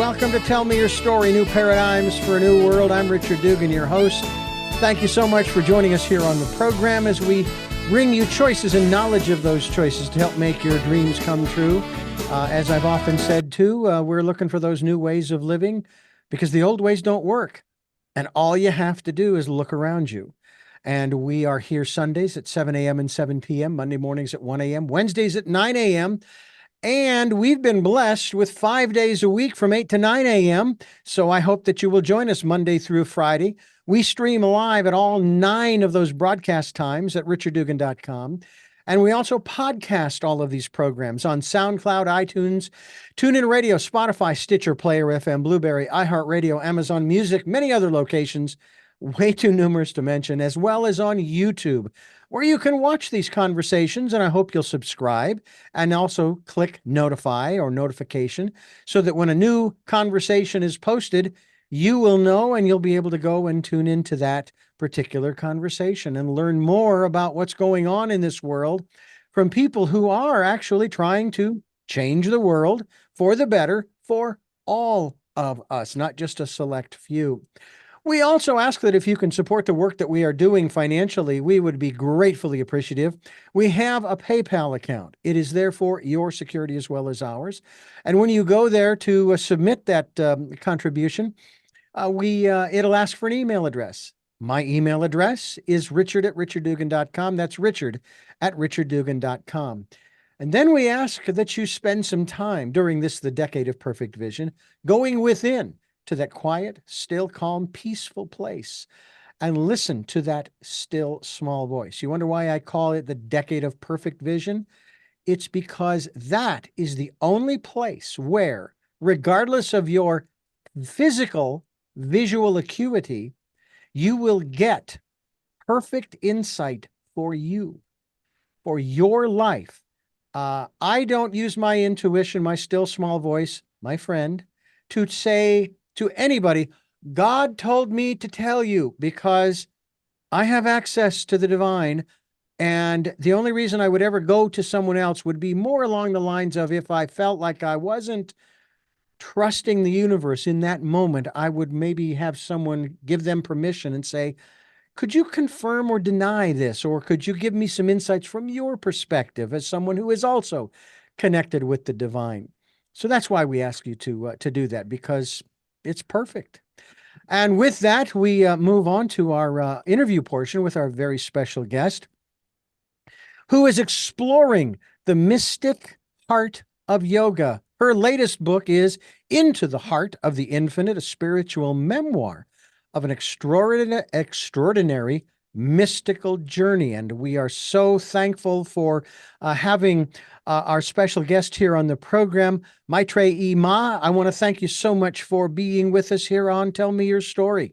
Welcome to Tell Me Your Story, New Paradigms for a New World. I'm Richard Dugan, your host. Thank you so much for joining us here on the program as we bring you choices and knowledge of those choices to help make your dreams come true. As I've often said, too, we're looking for those new ways of living because the old ways don't work. And all you have to do is look around you. And we are here Sundays at 7 a.m. and 7 p.m., Monday mornings at 1 a.m., Wednesdays at 9 a.m., and we've been blessed with 5 days a week from 8 to 9 a.m. So I hope that you will join us Monday through Friday. We stream live at all 9 of those broadcast times at richarddugan.com. And we also podcast all of these programs on SoundCloud, iTunes, TuneIn Radio, Spotify, Stitcher, Player FM, Blueberry, iHeartRadio, Amazon Music, many other locations, way too numerous to mention, as well as on YouTube, where you can watch these conversations, and I hope you'll subscribe and also click notify or notification so that when a new conversation is posted, you will know and you'll be able to go and tune into that particular conversation and learn more about what's going on in this world from people who are actually trying to change the world for the better for all of us, not just a select few. We also ask that if you can support the work that we are doing financially, we would be gratefully appreciative. We have a PayPal account. It is there for your security as well as ours. And when you go there to submit that contribution, it'll ask for an email address. My email address is richard@richarddugan.com. That's richard@richarddugan.com. And then we ask that you spend some time during the Decade of Perfect Vision, going within to that quiet, still, calm, peaceful place and listen to that still, small voice. You wonder why I call it the Decade of Perfect Vision? It's because that is the only place where, regardless of your physical visual acuity, you will get perfect insight for you, for your life. I don't use my intuition, my still, small voice, my friend, to say to anybody, God told me to tell you, because I have access to the divine. And the only reason I would ever go to someone else would be more along the lines of if I felt like I wasn't trusting the universe in that moment, I would maybe have someone give them permission and say, could you confirm or deny this? Or could you give me some insights from your perspective as someone who is also connected with the divine? So that's why we ask you to do that, because it's perfect. And with that, we move on to our interview portion with our very special guest, who is exploring the mystic heart of yoga. Her latest book is Into the Heart of the Infinite, a spiritual memoir of an extraordinary mystical journey. And we are so thankful for having our special guest here on the program, Maetreyii Ma. I want to thank you so much for being with us here on Tell Me Your Story.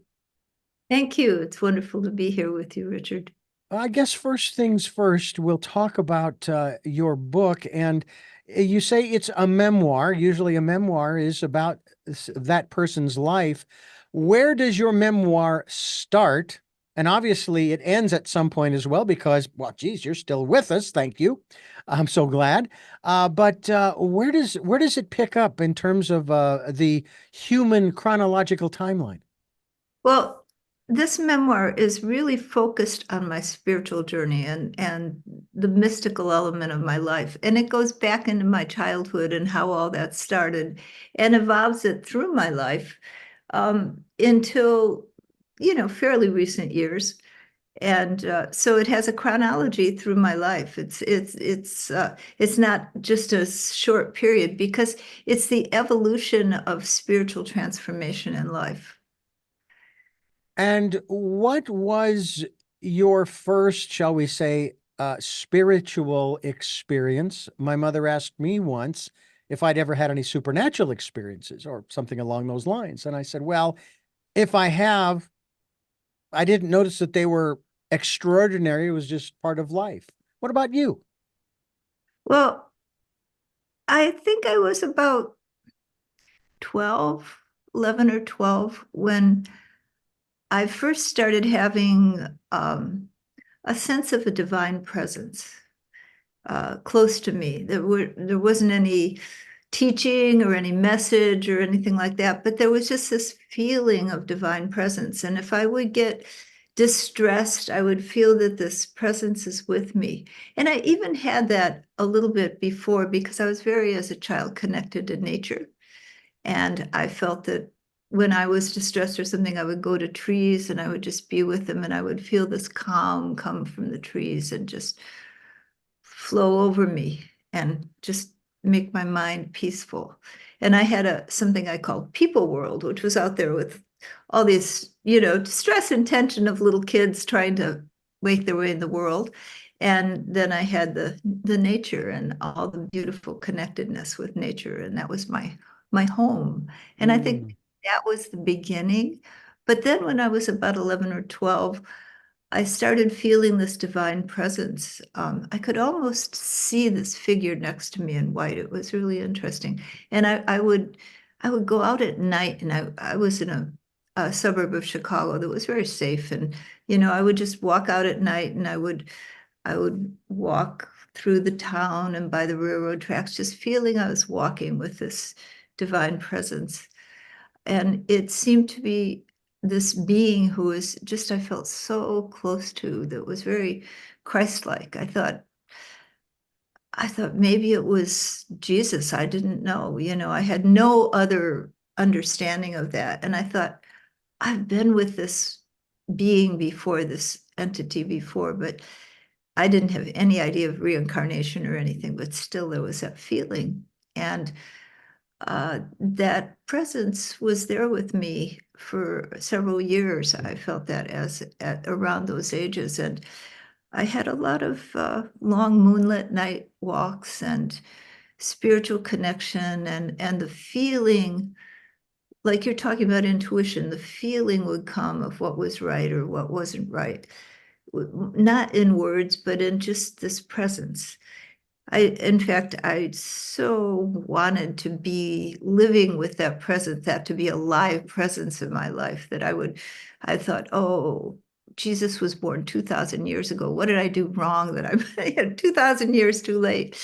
Thank you. It's wonderful to be here with you, Richard. I guess first things first, we'll talk about your book. And you say it's a memoir. Usually a memoir is about that person's life. Where does your memoir start? And obviously it ends at some point as well, because, well, geez, you're still with us. Thank you. I'm so glad. But where does it pick up in terms of the human chronological timeline? Well, this memoir is really focused on my spiritual journey and the mystical element of my life. And it goes back into my childhood and how all that started and evolves it through my life until, fairly recent years. And so it has a chronology through my life. It's not just a short period, because it's the evolution of spiritual transformation in life. And what was your first, shall we say, spiritual experience? My mother asked me once if I'd ever had any supernatural experiences or something along those lines. And I said, well, if I have, I didn't notice that they were extraordinary. It was just part of life. What about you? Well, I think I was about 11 or 12 when I first started having a sense of a divine presence close to me. There wasn't any teaching or any message or anything like that, but there was just this feeling of divine presence. And if I would get distressed, I would feel that this presence is with me. And I even had that a little bit before because I was very, as a child, connected to nature. And I felt that when I was distressed or something, I would go to trees and I would just be with them, and I would feel this calm come from the trees and just flow over me and just make my mind peaceful. And I had something I called People World, which was out there with all these, stress and tension of little kids trying to make their way in the world. And then I had the nature and all the beautiful connectedness with nature, and that was my home. And I think that was the beginning. But then when I was about 11 or 12, I started feeling this divine presence. I could almost see this figure next to me in white. It was really interesting. And I would go out at night, and I was in a suburb of Chicago that was very safe. And, I would just walk out at night, and I would walk through the town and by the railroad tracks, just feeling I was walking with this divine presence. And it seemed to be this being who was just, I felt so close to, that was very Christ-like. I thought maybe it was Jesus. I didn't know, I had no other understanding of that. And I thought, I've been with this being before, this entity before, but I didn't have any idea of reincarnation or anything, but still there was that feeling. And that presence was there with me for several years. I felt that at around those ages. And I had a lot of long moonlit night walks and spiritual connection, and the feeling, like you're talking about intuition, the feeling would come of what was right or what wasn't right, not in words, but in just this presence. In fact, I so wanted to be living with that presence, that to be a live presence in my life, that I thought, oh, Jesus was born 2,000 years ago. What did I do wrong that I'm 2,000 years too late?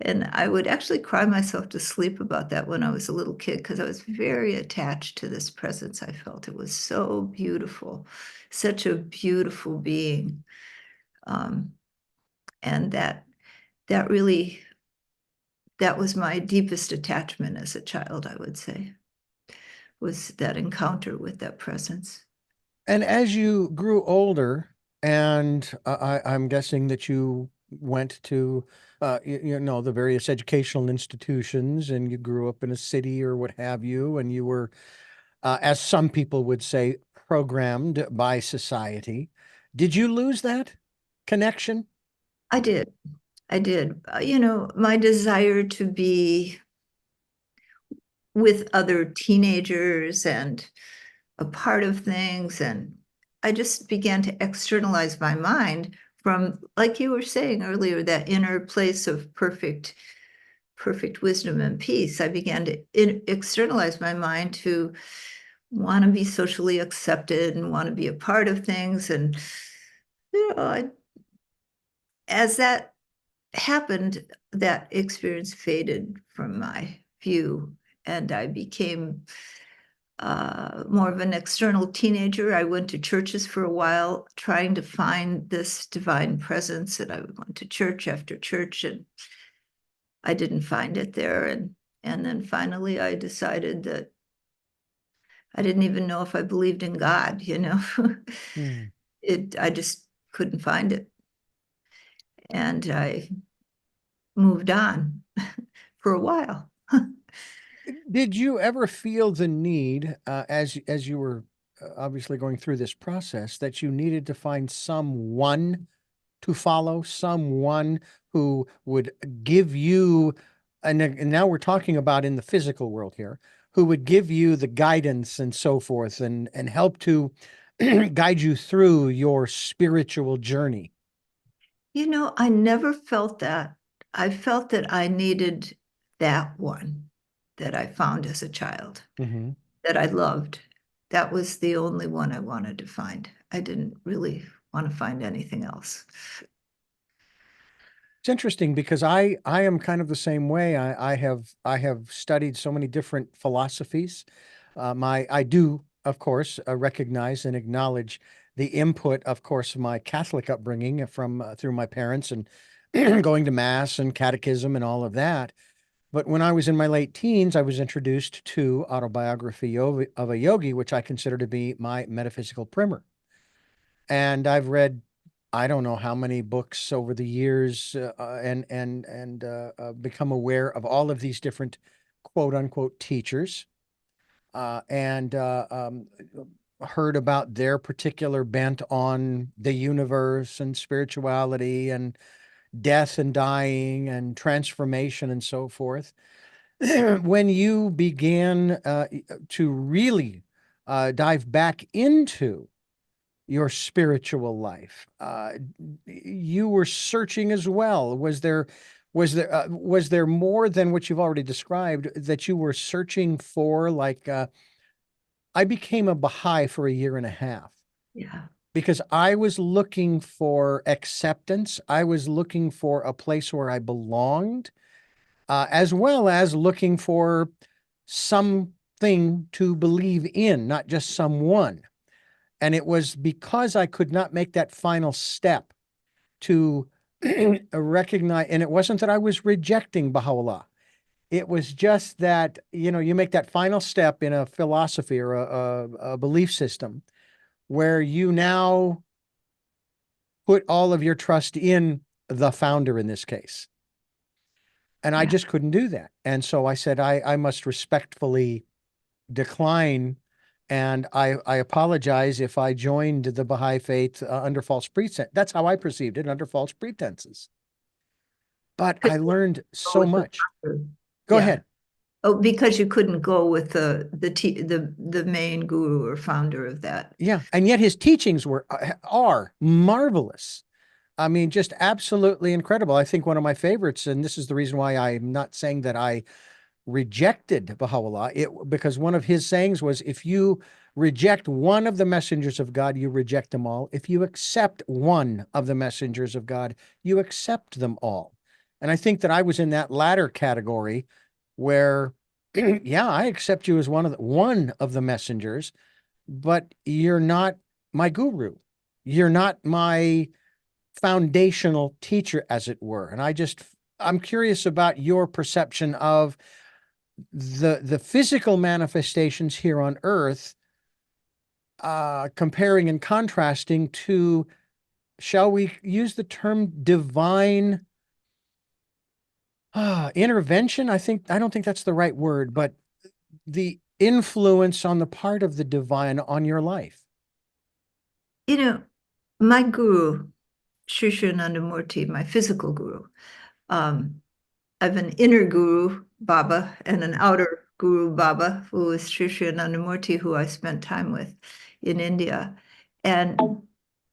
And I would actually cry myself to sleep about that when I was a little kid, because I was very attached to this presence. I felt it was so beautiful, such a beautiful being. And that really, that was my deepest attachment as a child, I would say, was that encounter with that presence. And as you grew older, and I'm guessing that you went to, the various educational institutions, and you grew up in a city or what have you, and you were, as some people would say, programmed by society. Did you lose that connection? I did. I did. My desire to be with other teenagers and a part of things. And I just began to externalize my mind from, like you were saying earlier, that inner place of perfect wisdom and peace. I began to externalize my mind to want to be socially accepted and want to be a part of things. And, as that happened, that experience faded from my view, and I became more of an external teenager. I went to churches for a while, trying to find this divine presence, and I went to church after church, and I didn't find it there. And then finally, I decided that I didn't even know if I believed in God. Hmm. I just couldn't find it, and I moved on for a while. Did you ever feel the need, as you were obviously going through this process, that you needed to find someone to follow, someone who would give you, and now we're talking about in the physical world here, who would give you the guidance and so forth, and help to guide you through your spiritual journey? I never felt that. I felt that I needed that one that I found as a child, Hmm. that I loved. That was the only one I wanted to find. I didn't really want to find anything else. It's interesting because I am kind of the same way. I have studied so many different philosophies. I do, of course, recognize and acknowledge the input, of course, of my Catholic upbringing from through my parents and going to mass and catechism and all of that. But when I was in my late teens, I was introduced to Autobiography of a Yogi, which I consider to be my metaphysical primer. And I've read, I don't know how many books over the years, and become aware of all of these different quote unquote teachers, and heard about their particular bent on the universe and spirituality and death and dying and transformation and so forth. When you began to really dive back into your spiritual life, you were searching as well. Was there more than what you've already described that you were searching for? Like, I became a Baha'i for a year and a half Yeah. because I was looking for acceptance. I was looking for a place where I belonged, as well as looking for something to believe in, not just someone. And it was because I could not make that final step to recognize, and it wasn't that I was rejecting Baha'u'llah. It was just that, you make that final step in a philosophy or a belief system where you now put all of your trust in the founder in this case. And I Yeah. just couldn't do that. And so I said, I must respectfully decline. And I apologize if I joined the Baha'i faith under false pretense. That's how I perceived it, under false pretenses. But I Couldn't learned go so with the much. founder. Go Yeah. ahead. Oh, because you couldn't go with the main guru or founder of that. Yeah. And yet his teachings are marvelous. I mean, just absolutely incredible. I think one of my favorites, and this is the reason why I'm not saying that I rejected Baha'u'llah, because one of his sayings was, if you reject one of the messengers of God, you reject them all. If you accept one of the messengers of God, you accept them all. And I think that I was in that latter category where, yeah, I accept you as one of the messengers, but you're not my guru. You're not my foundational teacher, as it were. And I'm curious about your perception of the physical manifestations here on earth, comparing and contrasting to, shall we use the term divine intervention? I don't think that's the right word, but the influence on the part of the divine on your life. You know, my guru, Sri Nandamurti, my physical guru, um, I have an inner guru, Baba, and an outer guru, Baba, who is Sri Nandamurti, who I spent time with in India. And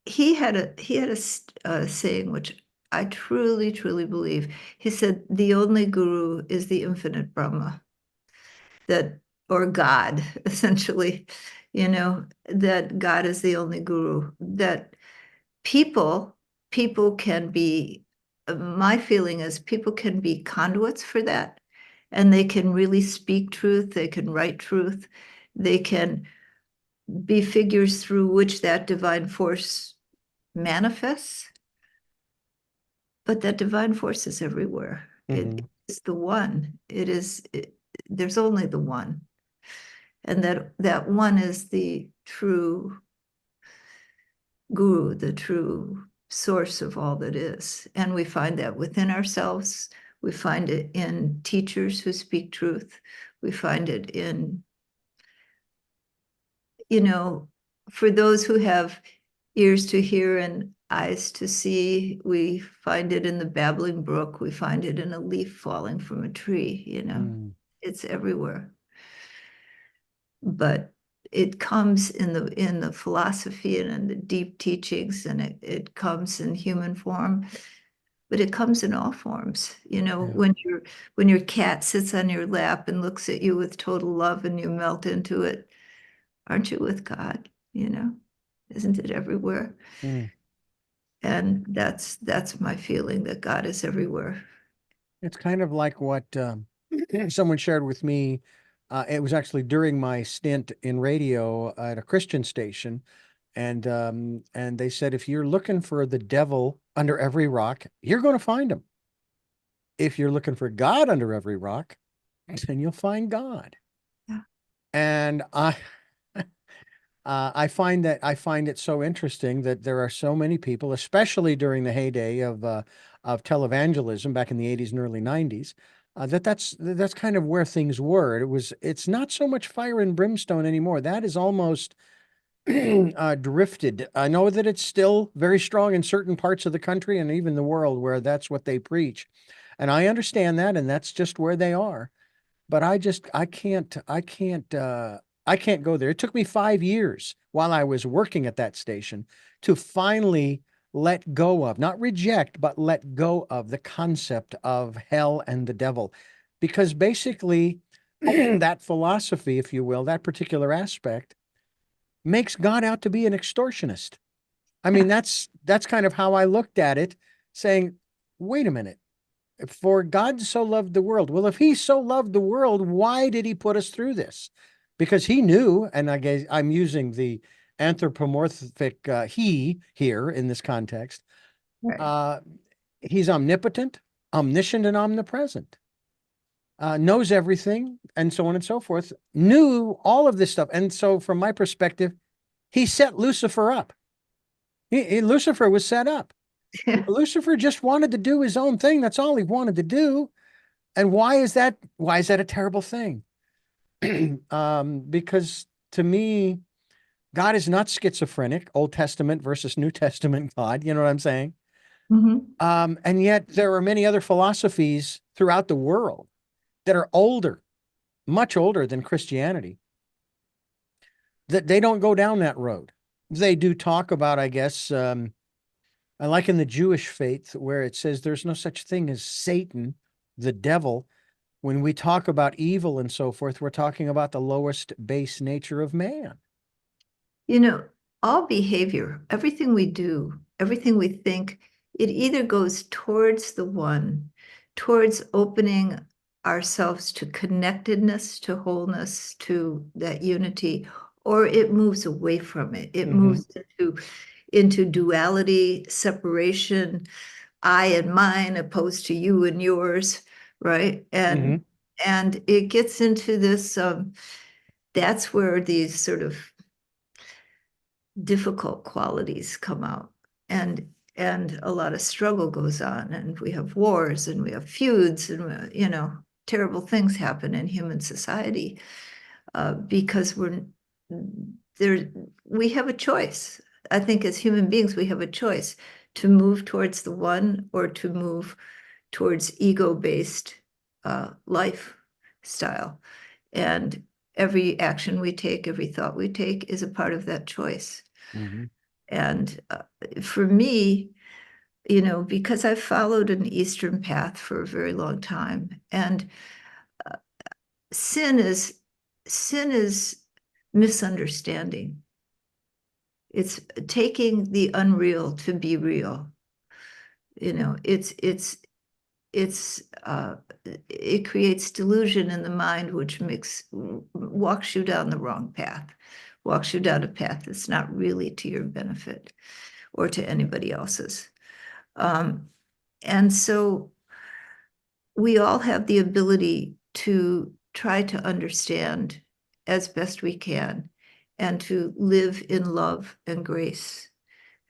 he had a saying which I truly, truly believe. He said, the only guru is the infinite Brahma, that, or God, essentially, that God is the only guru, that people people can be, my feeling is people can be conduits for that, and they can really speak truth, they can write truth, they can be figures through which that divine force manifests. But that divine force is everywhere. It Mhm. is the one. There's only the one. And that one is the true guru, the true source of all that is. And we find that within ourselves. We find it in teachers who speak truth. We find it in, for those who have ears to hear and eyes to see, we find it in the babbling brook. We find it in a leaf falling from a tree. Mm. It's everywhere. But it comes in the philosophy and in the deep teachings, and it comes in human form, but it comes in all forms. Yeah. When your cat sits on your lap and looks at you with total love and you melt into it, aren't you with God? Isn't it everywhere? Mm. And that's my feeling, that God is everywhere. It's kind of like what someone shared with me. It was actually during my stint in radio at a Christian station, and they said if you're looking for the devil under every rock, you're going to find him. If you're looking for God under every rock, then you'll find God. Yeah. And I find it so interesting that there are so many people, especially during the heyday of televangelism back in the 80s and early 90s, that's kind of where things were. It's not so much fire and brimstone anymore. That is almost drifted. I know that it's still very strong in certain parts of the country and even the world where that's what they preach. And I understand that, and that's just where they are. But I can't go there. It took me 5 years while I was working at that station to finally let go of, not reject, but let go of the concept of hell and the devil. Because basically, that philosophy, if you will, that particular aspect makes God out to be an extortionist. I mean, that's kind of how I looked at it, saying, wait a minute. For God so loved the world. Well, if he so loved the world, why did he put us through this? Because he knew, and I guess I'm using the anthropomorphic he here in this context. Right. Uh, he's omnipotent, omniscient, and omnipresent. Knows everything, and so on and so forth. Knew all of this stuff, and so from my perspective, he set Lucifer up. Lucifer was set up. Yeah. Lucifer just wanted to do his own thing. That's all he wanted to do. And why is that? Why is that a terrible thing? Because to me, God is not schizophrenic, Old Testament versus New Testament God. You know what I'm saying? Mhm. And yet there are many other philosophies throughout the world that are older, much older than Christianity, that they don't go down that road. They do talk about, I guess, I like in the Jewish faith where it says there's no such thing as Satan, the devil. When we talk about evil and so forth, we're talking about the lowest base nature of man. You know, all behavior, everything we do, everything we think, it either goes towards the one, towards opening ourselves to connectedness, to wholeness, to that unity, or it moves away from it. It Mm-hmm. moves into duality, separation, I and mine opposed to you and yours, right? Mm-hmm. And it gets into this, that's where these sort of difficult qualities come out, and a lot of struggle goes on, and we have wars and we have feuds, and terrible things happen in human society, because we're there. We have a choice. I think as human beings we have a choice to move towards the one or to move towards ego-based lifestyle, and every action we take, every thought we take is a part of that choice. Mm-hmm. And for me, because I've followed an Eastern path for a very long time, and uh, sin is sin is misunderstanding. It's taking the unreal to be real. It's it creates delusion in the mind, which walks you down the wrong path, walks you down a path that's not really to your benefit or to anybody else's. Um, and so we all have the ability to try to understand as best we can, and to live in love and grace,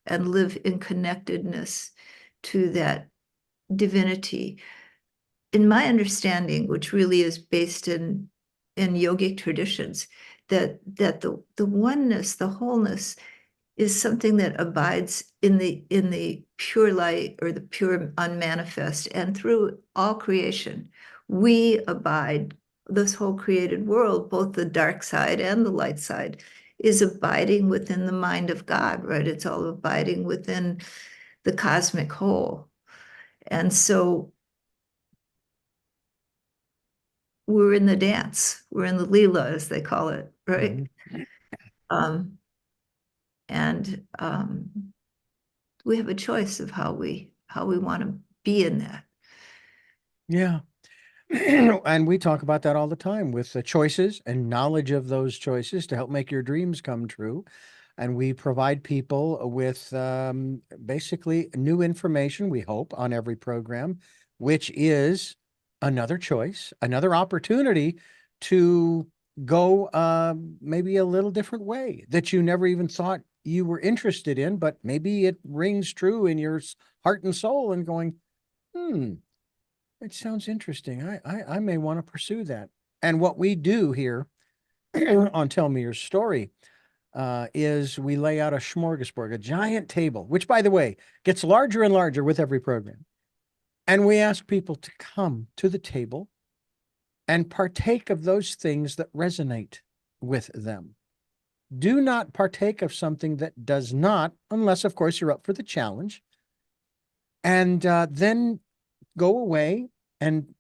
and live in connectedness to that divinity. In my understanding, which really is based in yogic traditions, that the oneness, the wholeness, is something that abides in the pure light, or the pure unmanifest, and through all creation. We abide, this whole created world, both the dark side and the light side, is abiding within the mind of God, right? It's all abiding within the cosmic whole. And so we're in the dance, we're in the Leela, as they call it, right? Mm-hmm. Um, and we have a choice of how we want to be in that. Yeah. And we talk about that all the time with the choices and knowledge of those choices to help make your dreams come true. And we provide people with basically new information, we hope, on every program, which is another choice, another opportunity to go maybe a little different way that you never even thought you were interested in, but maybe it rings true in your heart and soul and going, it sounds interesting. I may want to pursue that. And what we do here on Tell Me Your Story is we lay out a smorgasbord, a giant table, which, by the way, gets larger and larger with every program. And we ask people to come to the table and partake of those things that resonate with them. Do not partake of something that does not, unless, of course, you're up for the challenge. And then go away and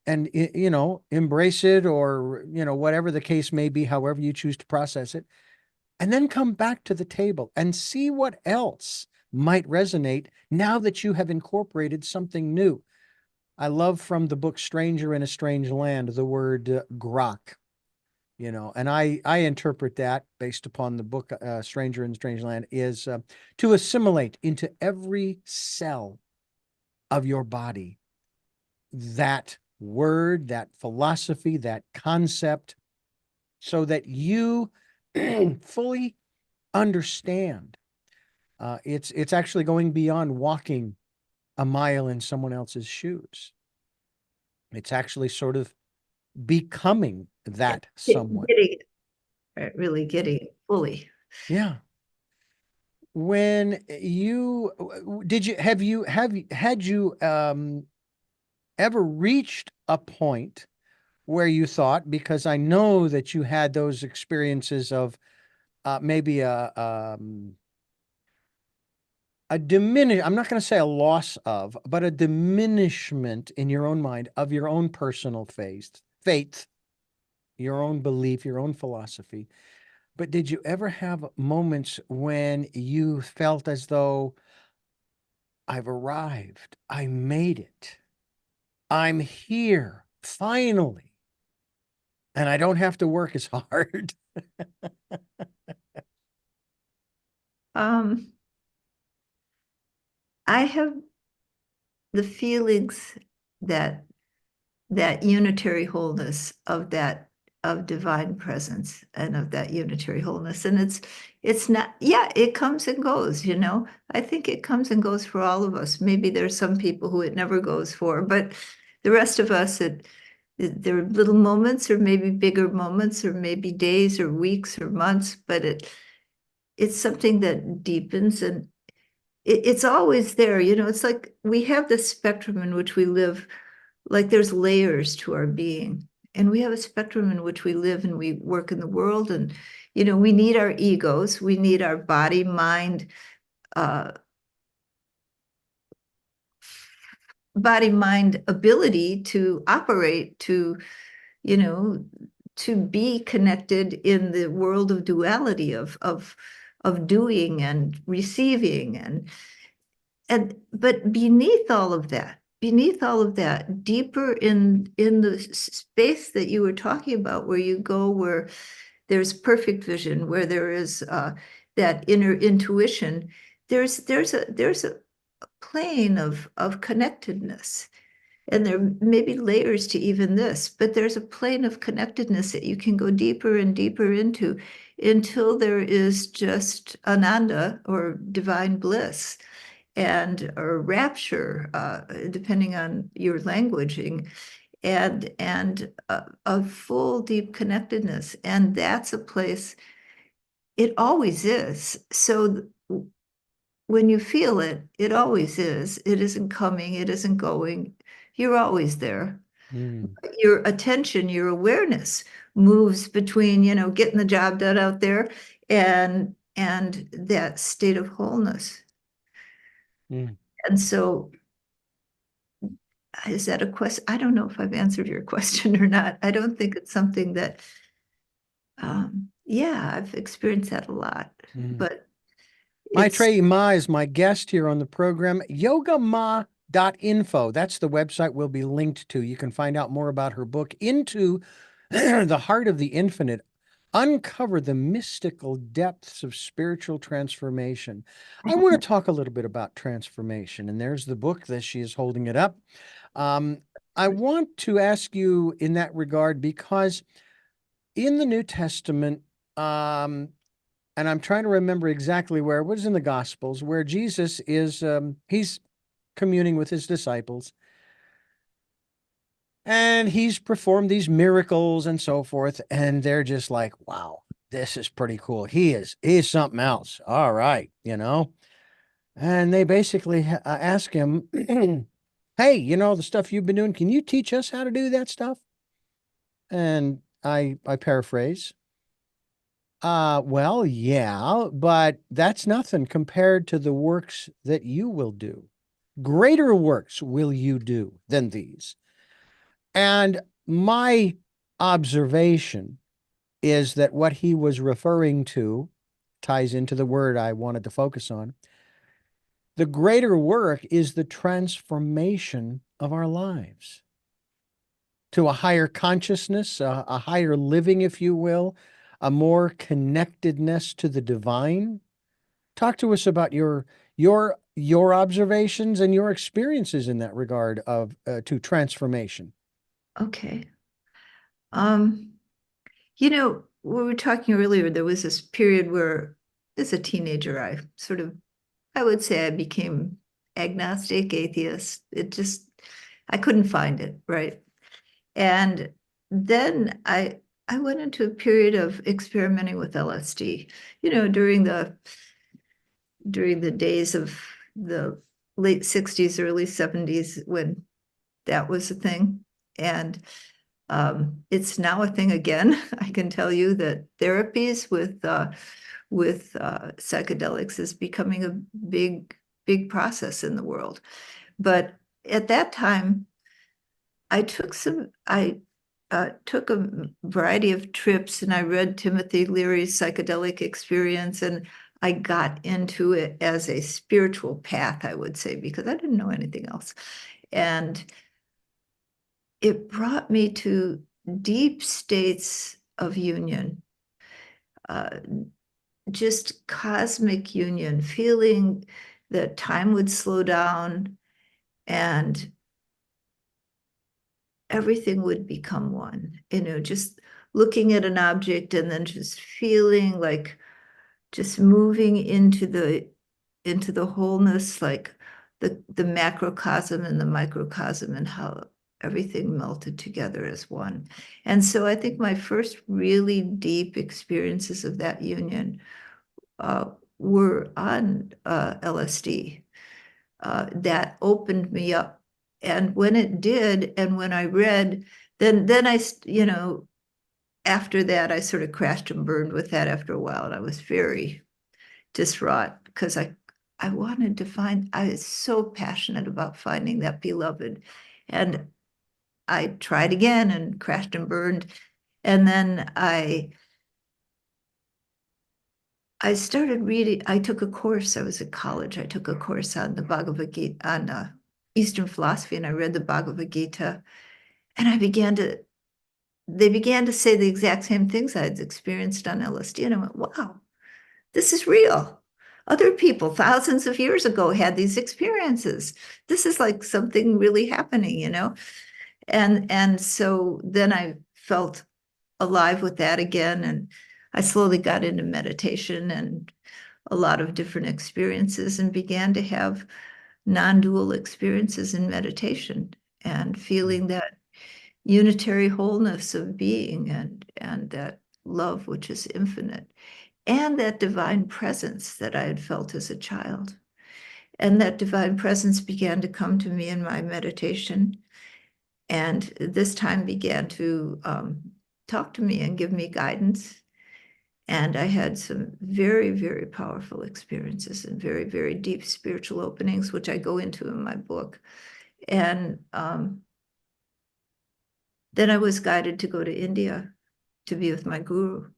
embrace it, or whatever the case may be, however you choose to process it, and then come back to the table and see what else might resonate now that you have incorporated something new. I love from the book Stranger in a Strange Land the word grok, and I interpret that based upon the book Stranger in a Strange Land is to assimilate into every cell of your body that word, that philosophy, that concept, so that you fully understand. It's actually going beyond walking a mile in someone else's shoes. It's actually sort of becoming that someone. Getting it, really getting it fully. Yeah. When you did you have you have had you ever reached a point where you thought, because I know that you had those experiences of maybe a diminish, I'm not going to say a loss of, but a diminishment in your own mind of your own personal faith, your own belief, your own philosophy. But did you ever have moments when you felt as though I've arrived, I made it, I'm here, finally, and I don't have to work as hard? Um, I have the feelings that unitary wholeness of divine presence and of that unitary wholeness. And it's not, yeah, it comes and goes, I think it comes and goes for all of us. Maybe there's some people who it never goes for, but the rest of us, there are little moments, or maybe bigger moments, or maybe days or weeks or months, but it's something that deepens, and it's always there. It's like we have this spectrum in which we live, like there's layers to our being, and we have a spectrum in which we live and we work in the world. And we need our egos, we need our body mind ability to operate, to be connected in the world of duality, of doing and receiving, but beneath all of that, deeper in the space that you were talking about, where you go, where there's perfect vision, where there is that inner intuition, there's a plane of connectedness. And there may be layers to even this, but there's a plane of connectedness that you can go deeper and deeper into, until there is just ananda, or divine bliss, or rapture, depending on your languaging, and a full deep connectedness. And that's a place, it always is. So when you feel it, it always is. It isn't coming, it isn't going. You're always there. Mm, Your attention, your awareness moves between, getting the job done out there, and that state of wholeness. mm. And so, is that a question? I don't know if I've answered your question or not. I don't think it's something that, yeah, I've experienced that a lot. Mm. But It's Maetreyii Ma is my guest here on the program. Yogama.info. That's the website we'll be linked to. You can find out more about her book, Into the Heart of the Infinite. Uncover the mystical depths of spiritual transformation. I want to talk a little bit about transformation, and there's the book that she is holding it up. Um, I want to ask you in that regard because in the New Testament, and I'm trying to remember exactly where it was in the Gospels, where Jesus is, he's communing with his disciples, and he's performed these miracles and so forth, and they're just like, wow, this is pretty cool. He's something else. All right, you know? And they basically ask him, hey, you know, the stuff you've been doing, can you teach us how to do that stuff? And I paraphrase, well, yeah, but that's nothing compared to the works that you will do. Greater works will you do than these. And my observation is that what he was referring to ties into the word I wanted to focus on. The greater work is the transformation of our lives to a higher consciousness, a higher living, if you will, a more connectedness to the divine. Talk to us about your observations and your experiences in that regard of to transformation. okay. Um, you know, we were talking earlier, there was this period where as a teenager, I would say I became agnostic, atheist. I couldn't find it, right? And then I went into a period of experimenting with LSD, you know, during the days of the late 60s, early 70s when that was a thing. And it's now a thing again. I can tell you that therapies with psychedelics is becoming a big process in the world. But at that time, I took a variety of trips and I read Timothy Leary's psychedelic experience, and I got into it as a spiritual path, I would say, because I didn't know anything else. And it brought me to deep states of union, uh, just cosmic union, feeling that time would slow down and everything would become one, you know, just looking at an object and then just feeling like just moving into the wholeness, like the macrocosm and the microcosm and how everything melted together as one. And so I think my first really deep experiences of that union uh, were on LSD. That opened me up. And when it did, and when I read, then you know, after that, I sort of crashed and burned with that after a while. And I was very distraught because I wanted to find, I was so passionate about finding that beloved. And I tried again and crashed and burned. And then I started reading, I took a course, I was at college, I took a course on the Bhagavad Gita, on Eastern philosophy, and I read the Bhagavad Gita, and they began to say the exact same things I had experienced on LSD, and I went, wow, this is real. Other people thousands of years ago had these experiences. This is like something really happening, you know? And so then I felt alive with that again, and I slowly got into meditation and a lot of different experiences and began to have non-dual experiences in meditation and feeling that unitary wholeness of being and that love which is infinite and that divine presence that I had felt as a child. And that divine presence began to come to me in my meditation, and this time began to talk to me and give me guidance. And I had some very, very powerful experiences and very, very deep spiritual openings, which I go into in my book. And then I was guided to go to India to be with my guru.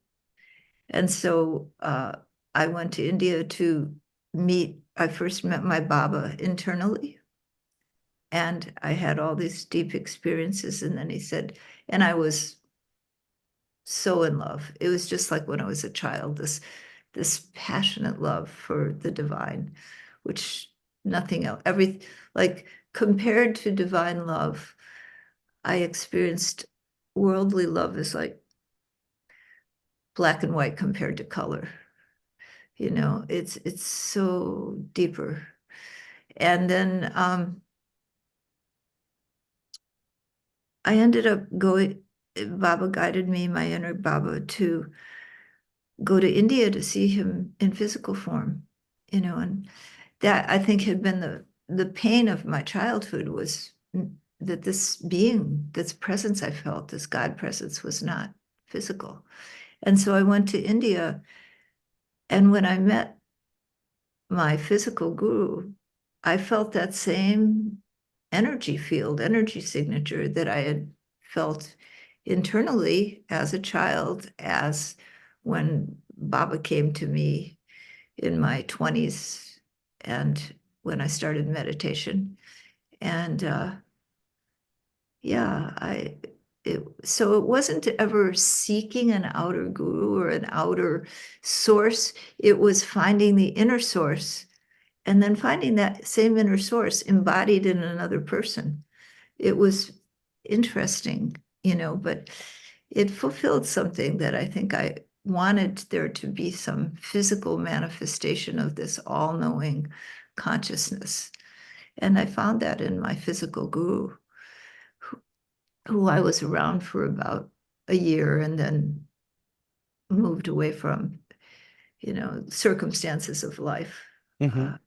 And so I went to India to I first met my Baba internally. And I had all these deep experiences. And then he said, and I was so in love. It was just like when I was a child, this passionate love for the divine, which nothing else, like compared to divine love, I experienced worldly love as like black and white compared to color. It's so deeper. And then I ended up going, Baba guided me, my inner Baba, to go to India to see him in physical form, and that I think had been the pain of my childhood, was that this being, this presence I felt, this God presence, was not physical. And so I went to India, and when I met my physical guru, I felt that same energy field, energy signature that I had felt internally as a child, as when Baba came to me in my 20s and when I started meditation. And yeah, so it wasn't ever seeking an outer guru or an outer source. It was finding the inner source and then finding that same inner source embodied in another person. It was interesting, but it fulfilled something that I think I wanted there to be some physical manifestation of this all-knowing consciousness. And I found that in my physical guru, who I was around for about a year and then moved away from, circumstances of life. Mhm.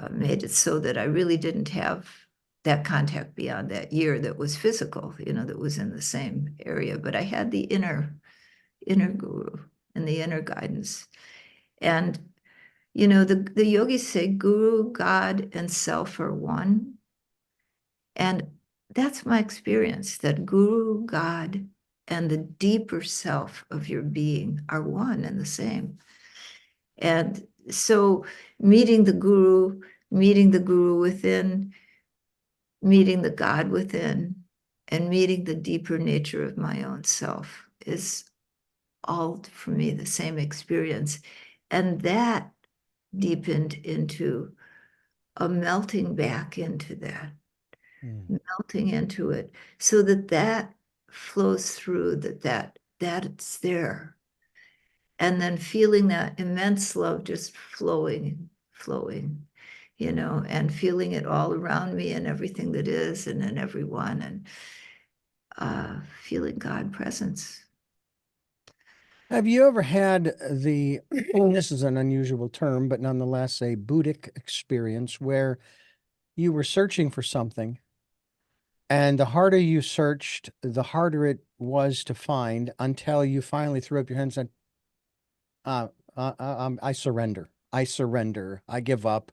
Made it so that I really didn't have that contact beyond that year that was physical, that was in the same area. But I had the inner guru and the inner guidance. And, the yogis say guru, God, and self are one. And that's my experience, that guru, God, and the deeper self of your being are one and the same. And so meeting the guru within, meeting the God within, and meeting the deeper nature of my own self is all for me the same experience. And that deepened into a melting back into that, melting into it, so that flows through, that it's there. And then feeling that immense love just flowing, and feeling it all around me and everything that is and in everyone, and feeling God presence. Have you ever had this is an unusual term, but nonetheless a Buddhic experience where you were searching for something, and the harder you searched, the harder it was to find, until you finally threw up your hands and said, I surrender. I surrender. I give up.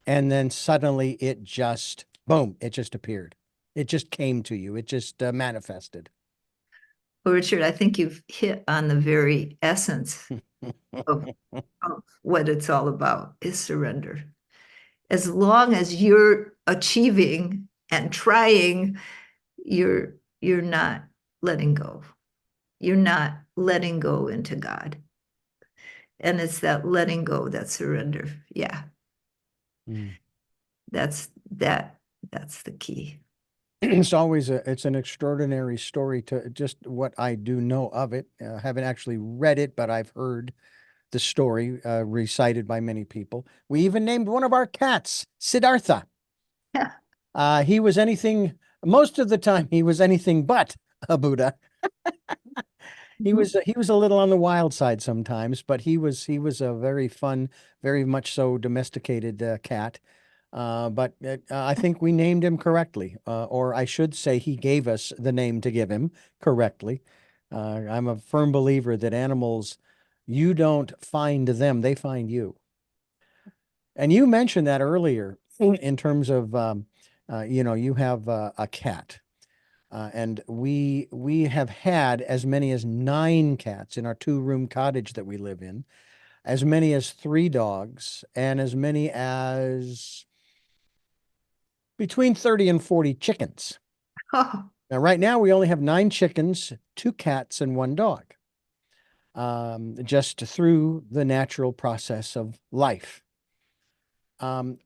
And then suddenly it just, boom, it just appeared. It just came to you. It just manifested. Well, Richard, I think you've hit on the very essence of what it's all about, is surrender. As long as you're achieving and trying, you're not letting go. You're not letting go into God. And it's that letting go, that surrender. Yeah. Mm. That's the key. It's an extraordinary story, to just what I do know of it. Haven't actually read it, but I've heard the story recited by many people. We even named one of our cats Siddhartha. Yeah. He was most of the time, he was anything but a Buddha. He was a little on the wild side sometimes, but he was a very fun, very much so domesticated cat. But I think we named him correctly, or I should say, he gave us the name to give him correctly. I'm a firm believer that animals, you don't find them, they find you. And you mentioned that earlier in terms of, you have a cat. And we have had as many as 9 cats in our 2-room cottage that we live in. as many as 3 dogs, and as many as between 30 and 40 chickens. Oh, Now, right now, we only have 9 chickens, 2 cats, and 1 dog, just through the natural process of life. I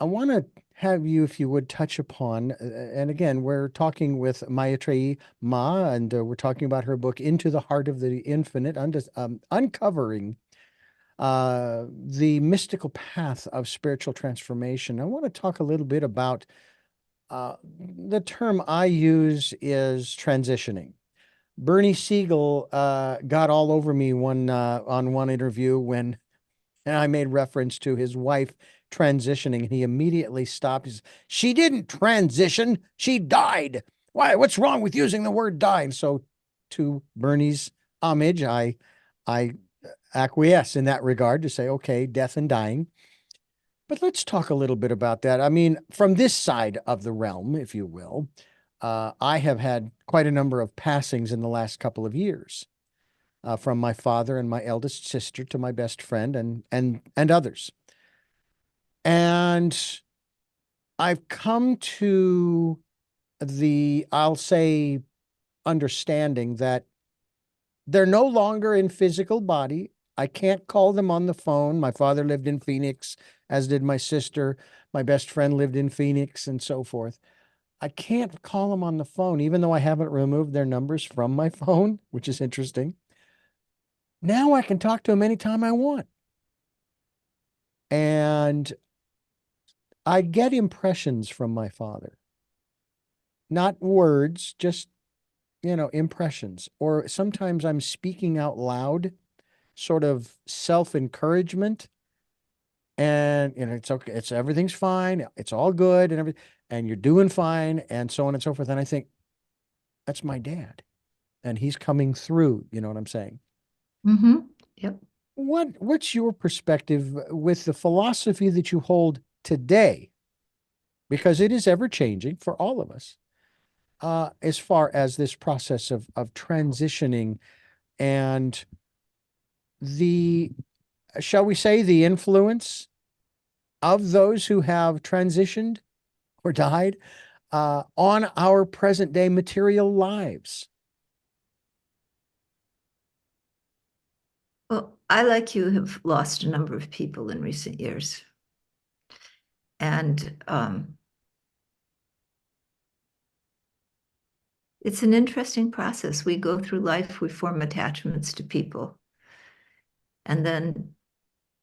want to have you, if you would, touch upon, and again, we're talking with Maetreyii Ma, and we're talking about her book, Into the Heart of the Infinite, uncovering the mystical path of spiritual transformation. I want to talk a little bit about the term I use is transitioning. Bernie Siegel got all over me on one interview when I made reference to his wife transitioning, and he immediately stopped. She didn't transition, she died. Why? What's wrong with using the word die? And so, to Bernie's homage, I acquiesce in that regard to say, okay, death and dying. But let's talk a little bit about that. I mean, from this side of the realm, if you will, I have had quite a number of passings in the last couple of years, from my father and my eldest sister to my best friend and others. And I've come to the, I'll say, understanding that they're no longer in physical body. I can't call them on the phone. My father lived in Phoenix, as did my sister. My best friend lived in Phoenix, and so forth. I can't call them on the phone, even though I haven't removed their numbers from my phone, which is interesting. Now I can talk to them anytime I want. And I get impressions from my father, not words, just, impressions. Or sometimes I'm speaking out loud, sort of self-encouragement. And, it's okay. It's everything's fine. It's all good and everything. And you're doing fine, and so on and so forth. And I think that's my dad, and he's coming through. You know what I'm saying? mm-hmm. Yep. What's your perspective with the philosophy that you hold today? Because it is ever changing for all of us, as far as this process of transitioning and the, shall we say, the influence of those who have transitioned or died on our present day material lives. Well, I, like you, have lost a number of people in recent years. And it's an interesting process. We go through life, we form attachments to people. And then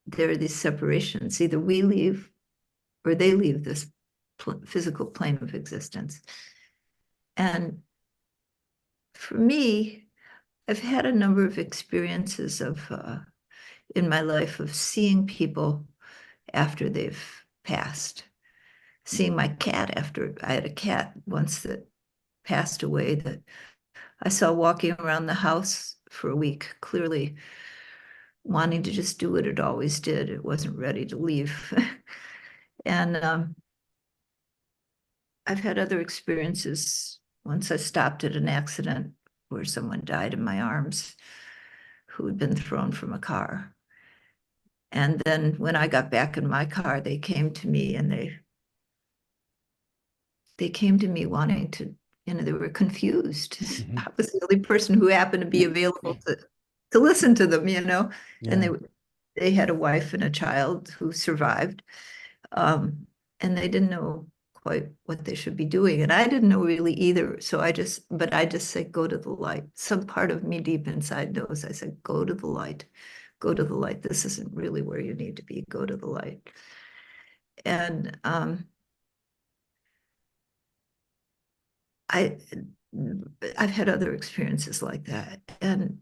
there are these separations. Either we leave or they leave this physical plane of existence. And for me, I've had a number of experiences in my life of seeing people after they've passed. Seeing my cat after I had a cat once that passed away that I saw walking around the house for a week, clearly wanting to just do what it always did. It wasn't ready to leave. And I've had other experiences. Once I stopped at an accident where someone died in my arms who had been thrown from a car. And then when I got back in my car, they came to me and they came to me wanting to, they were confused. Mhm. I was the only person who happened to be available to listen to them, and Yeah. they had a wife and a child who survived. And they didn't know quite what they should be doing. And I didn't know really either. So I just said, go to the light. Some part of me deep inside knows. I said, go to the light, go to the light. This isn't really where you need to be. Go to the light. And I've had other experiences like that. And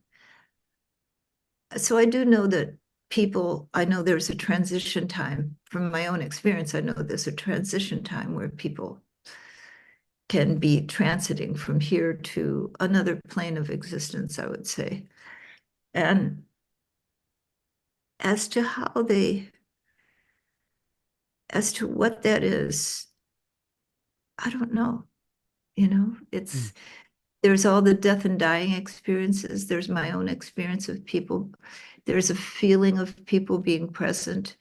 so I do know that I know there's a transition time from my own experience. I know there's a transition time where people can be transiting from here to another plane of existence, I would say. And as to as to what that is, I don't know. Mm. there's all the death and dying experiences. There's my own experience of people. There's a feeling of people being present.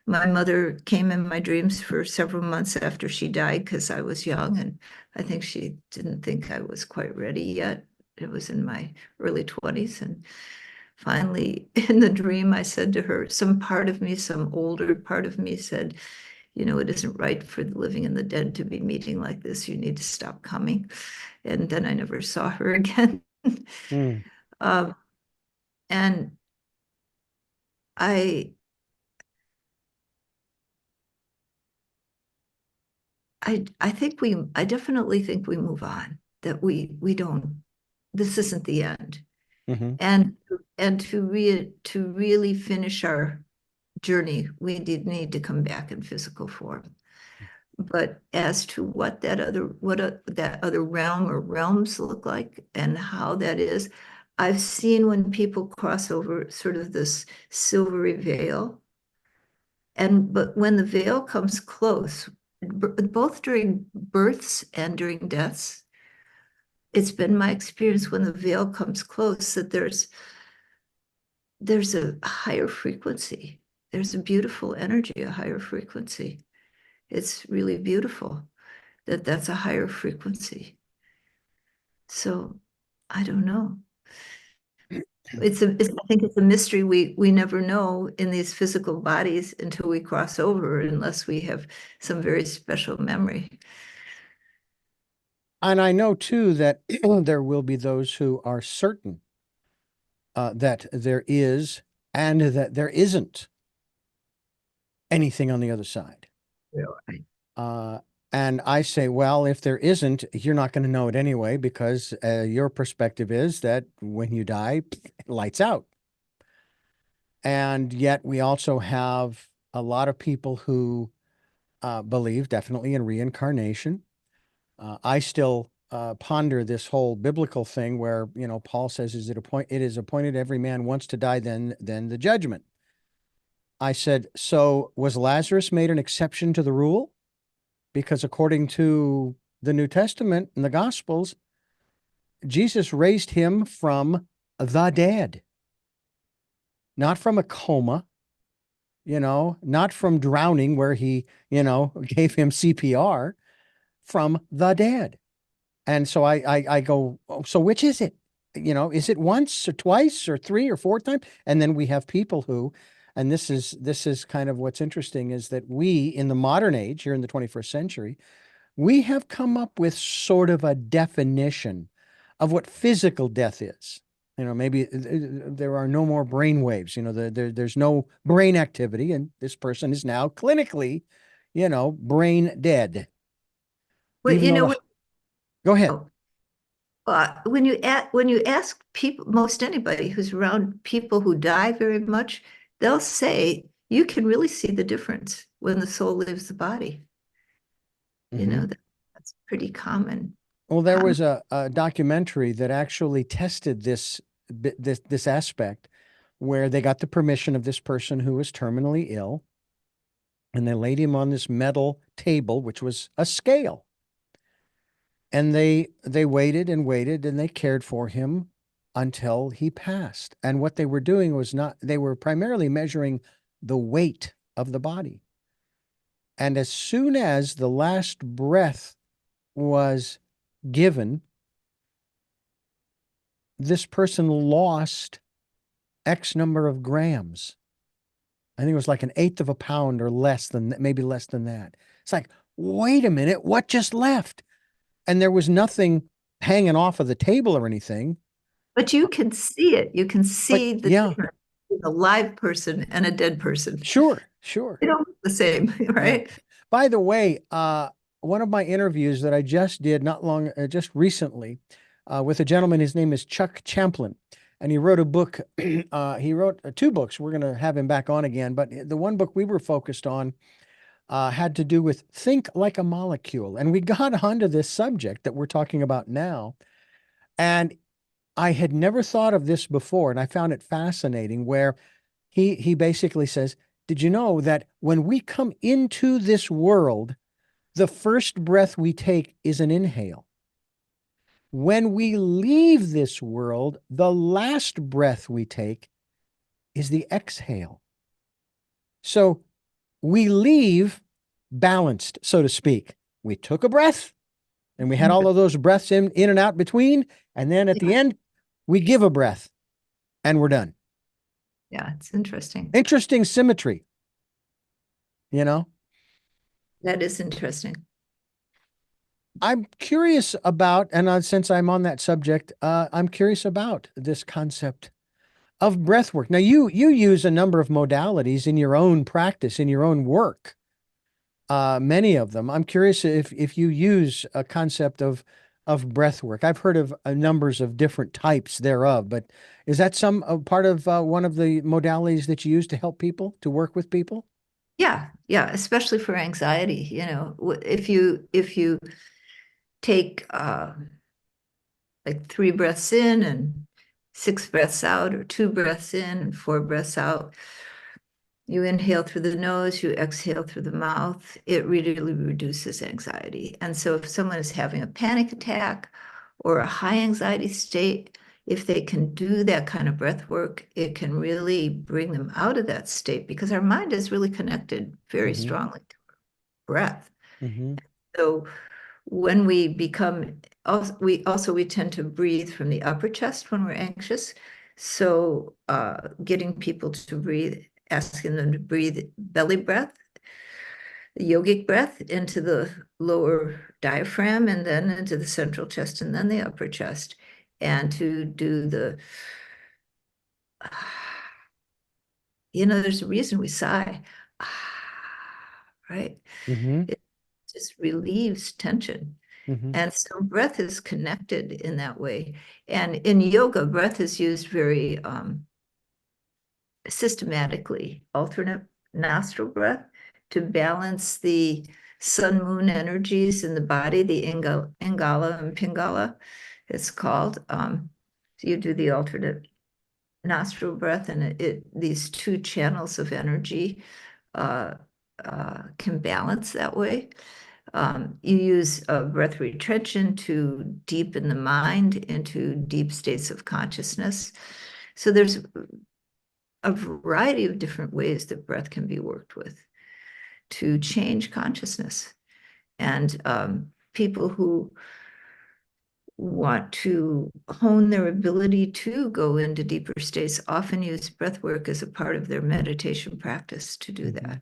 My mother came in my dreams for several months after she died because I was young, and I think she didn't think I was quite ready yet. It was in my early 20s. And finally, in the dream, I said to her, some part of me, some older part of me said, it isn't right for the living and the dead to be meeting like this. You need to stop coming. And then I never saw her again. Mm. Um, and I, I definitely think we move on, that we don't, this isn't the end. Mm-hmm. And to really finish our journey, we did need to come back in physical form. But as to what that other realm or realms look like and how that is, I've seen when people cross over sort of this silvery veil. But when the veil comes close, both during births and during deaths, it's been my experience when the veil comes close that there's a higher frequency. There's a beautiful energy, a higher frequency. It's really beautiful that's a higher frequency. So I don't know. I think it's a mystery we never know in these physical bodies until we cross over, unless we have some very special memory. And I know too that there will be those who are certain that there is and that there isn't anything on the other side. Right. And I say, well, if there isn't, you're not going to know it anyway, because your perspective is that when you die, lights out. And yet we also have a lot of people who believe definitely in reincarnation. I still ponder this whole biblical thing where, Paul says, it is appointed every man once to die, then the judgment. I said, so was Lazarus made an exception to the rule? Because according to the New Testament and the Gospels, Jesus raised him from the dead, not from a coma, not from drowning where he, gave him CPR, from the dead. And so I go, oh, so which is it? Is it once or twice or three or four times? And then we have people who, and this is kind of what's interesting, is that we in the modern age, here in the 21st century, we have come up with sort of a definition of what physical death is. Maybe there are no more brain waves, there's no brain activity, and this person is now clinically, brain dead. Well, Even though go ahead. when you ask people, most anybody who's around people who die very much, they'll say you can really see the difference when the soul leaves the body. Mm-hmm. That's pretty common. Well, there was a documentary that actually tested this aspect, where they got the permission of this person who was terminally ill, and they laid him on this metal table, which was a scale. And they waited and waited, and they cared for him until he passed. And what they were doing was they were primarily measuring the weight of the body. And as soon as the last breath was given, this person lost X number of grams. I think it was like an eighth of a pound or less than, maybe less than that. It's like, wait a minute, what just left? And there was nothing hanging off of the table or anything. But you can see it. You can see the yeah, difference between a live person and a dead person. sure. They don't look the same, right? Yeah. By the way, one of my interviews that I just did just recently, with a gentleman, his name is Chuck Champlin, and he wrote a book. He wrote two books. We're going to have him back on again, but the one book we were focused on had to do with think like a molecule. And we got onto this subject that we're talking about now. And I had never thought of this before, and I found it fascinating, where he basically says, did you know that when we come into this world, the first breath we take is an inhale? When we leave this world, the last breath we take is the exhale. So we leave balanced, so to speak. We took a breath and we had all of those breaths in and out between. And then at the end, we give a breath and we're done. Yeah, it's interesting. Interesting symmetry, you know? That is interesting. I'm curious about, and since I'm on that subject, I'm curious about this concept of breath work. Now, you use a number of modalities in your own practice, in your own work, many of them. I'm curious if you use a concept of breath work. I've heard of numbers of different types thereof, but is that some part of one of the modalities that you use to help people, to work with people? Yeah, yeah, especially for anxiety. You know, if you take like 3 breaths in and 6 breaths out, or 2 breaths in and 4 breaths out, you inhale through the nose, you exhale through the mouth, it really reduces anxiety. And so if someone is having a panic attack or a high anxiety state, if they can do that kind of breath work, it can really bring them out of that state, because our mind is really connected very strongly to breath. Mm-hmm. So when we become, we tend to breathe from the upper chest when we're anxious. So getting people to breathe, asking them to breathe belly breath, the yogic breath, into the lower diaphragm and then into the central chest and then the upper chest, and to do the, there's a reason we sigh, right? Mm-hmm. It just relieves tension. Mm-hmm. And so breath is connected in that way. And in yoga, breath is used very systematically. Alternate nostril breath to balance the sun moon energies in the body, the Ingala and Pingala, it's called. So you do the alternate nostril breath, and these 2 channels of energy can balance that way. You use breath retention to deepen the mind into deep states of consciousness. So there's a variety of different ways that breath can be worked with to change consciousness. And people who want to hone their ability to go into deeper states often use breath work as a part of their meditation practice to do Mm-hmm. that.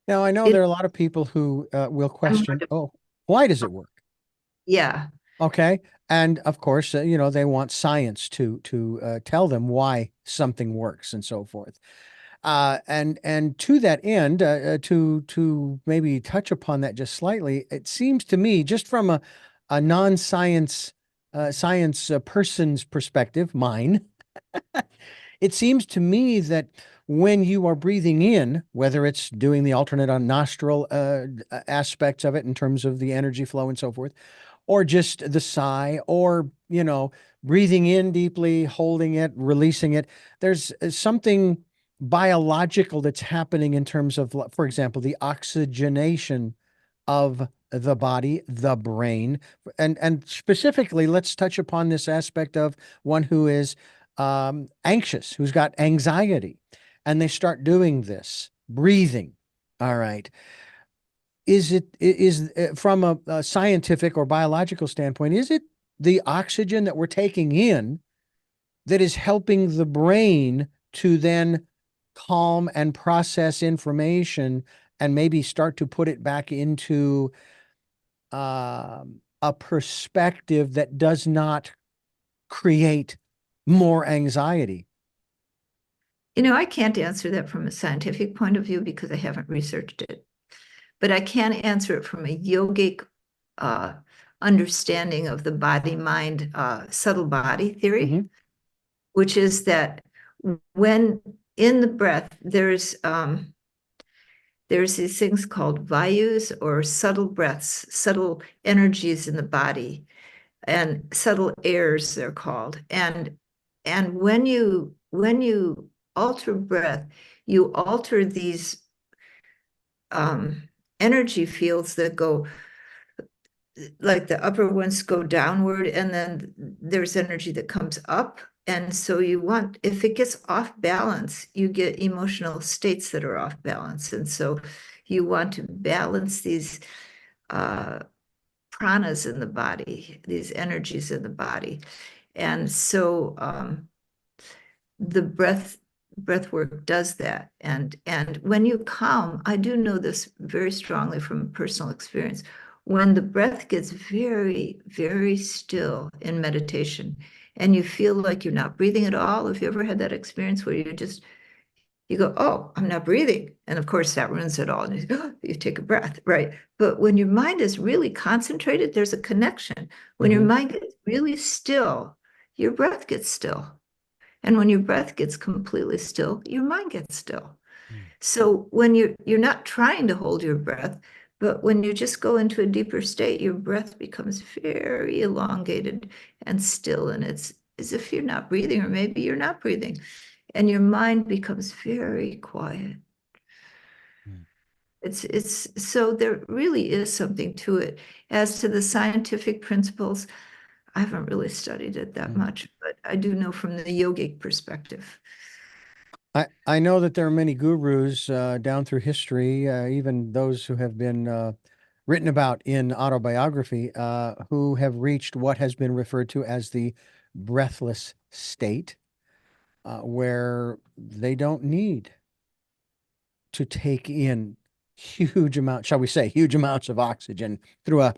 Now, I know It, there are a lot of people who will question, oh, why does it work? yeah. Okay. And of course, they want science to tell them why something works and so forth. And to that end, to maybe touch upon that just slightly, it seems to me, just from a non-science science person's perspective, mine, it seems to me that when you are breathing in, whether it's doing the alternate on nostril aspects of it in terms of the energy flow and so forth, or just the sigh, or, breathing in deeply, holding it, releasing it, there's something biological that's happening in terms of, for example, the oxygenation of the body, the brain. And specifically, let's touch upon this aspect of one who is anxious, who's got anxiety, and they start doing this breathing. All right. Is from a scientific or biological standpoint, is it the oxygen that we're taking in that is helping the brain to then calm and process information and maybe start to put it back into a perspective that does not create more anxiety? I can't answer that from a scientific point of view because I haven't researched it, but I can answer it from a yogic uh, understanding of the body-mind subtle body theory, Mm-hmm. which is that when in the breath, there's these things called vayus, or subtle breaths, subtle energies in the body, and subtle airs, they're called. And when you alter breath, you alter these energy fields that go like the upper ones go downward, and then there's energy that comes up. And so you want, if it gets off balance, you get emotional states that are off balance. And so you want to balance these pranas in the body, these energies in the body. And so the breath work does that. And when you calm, I do know this very strongly from personal experience. When the breath gets very, very still in meditation, and you feel like you're not breathing at all. Have you ever had that experience where you go, oh, I'm not breathing? And of course that ruins it all. And you take a breath, right? But when your mind is really concentrated, there's a connection. When your mind gets really still, your breath gets still. And when your breath gets completely still, your mind gets still. So when you're not trying to hold your breath, but when you just go into a deeper state, your breath becomes very elongated and still. And it's as if you're not breathing, or maybe you're not breathing. And your mind becomes very quiet. It's so there really is something to it. As to the scientific principles, I haven't really studied it that much, but I do know from the yogic perspective. I know that there are many gurus down through history, even those who have been written about in autobiography, who have reached what has been referred to as the breathless state, where they don't need to take in huge amounts, shall we say, huge amounts of oxygen through a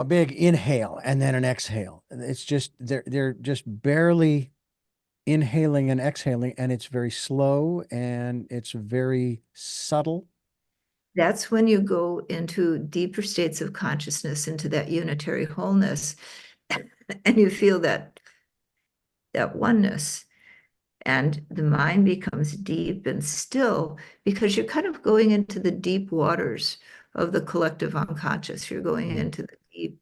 big inhale and then an exhale. It's just they're just barely inhaling and exhaling, and it's very slow and it's very subtle. That's when you go into deeper states of consciousness, into that unitary wholeness, and you feel that oneness. And the mind becomes deep and still, because you're kind of going into the deep waters of the collective unconscious. You're going into the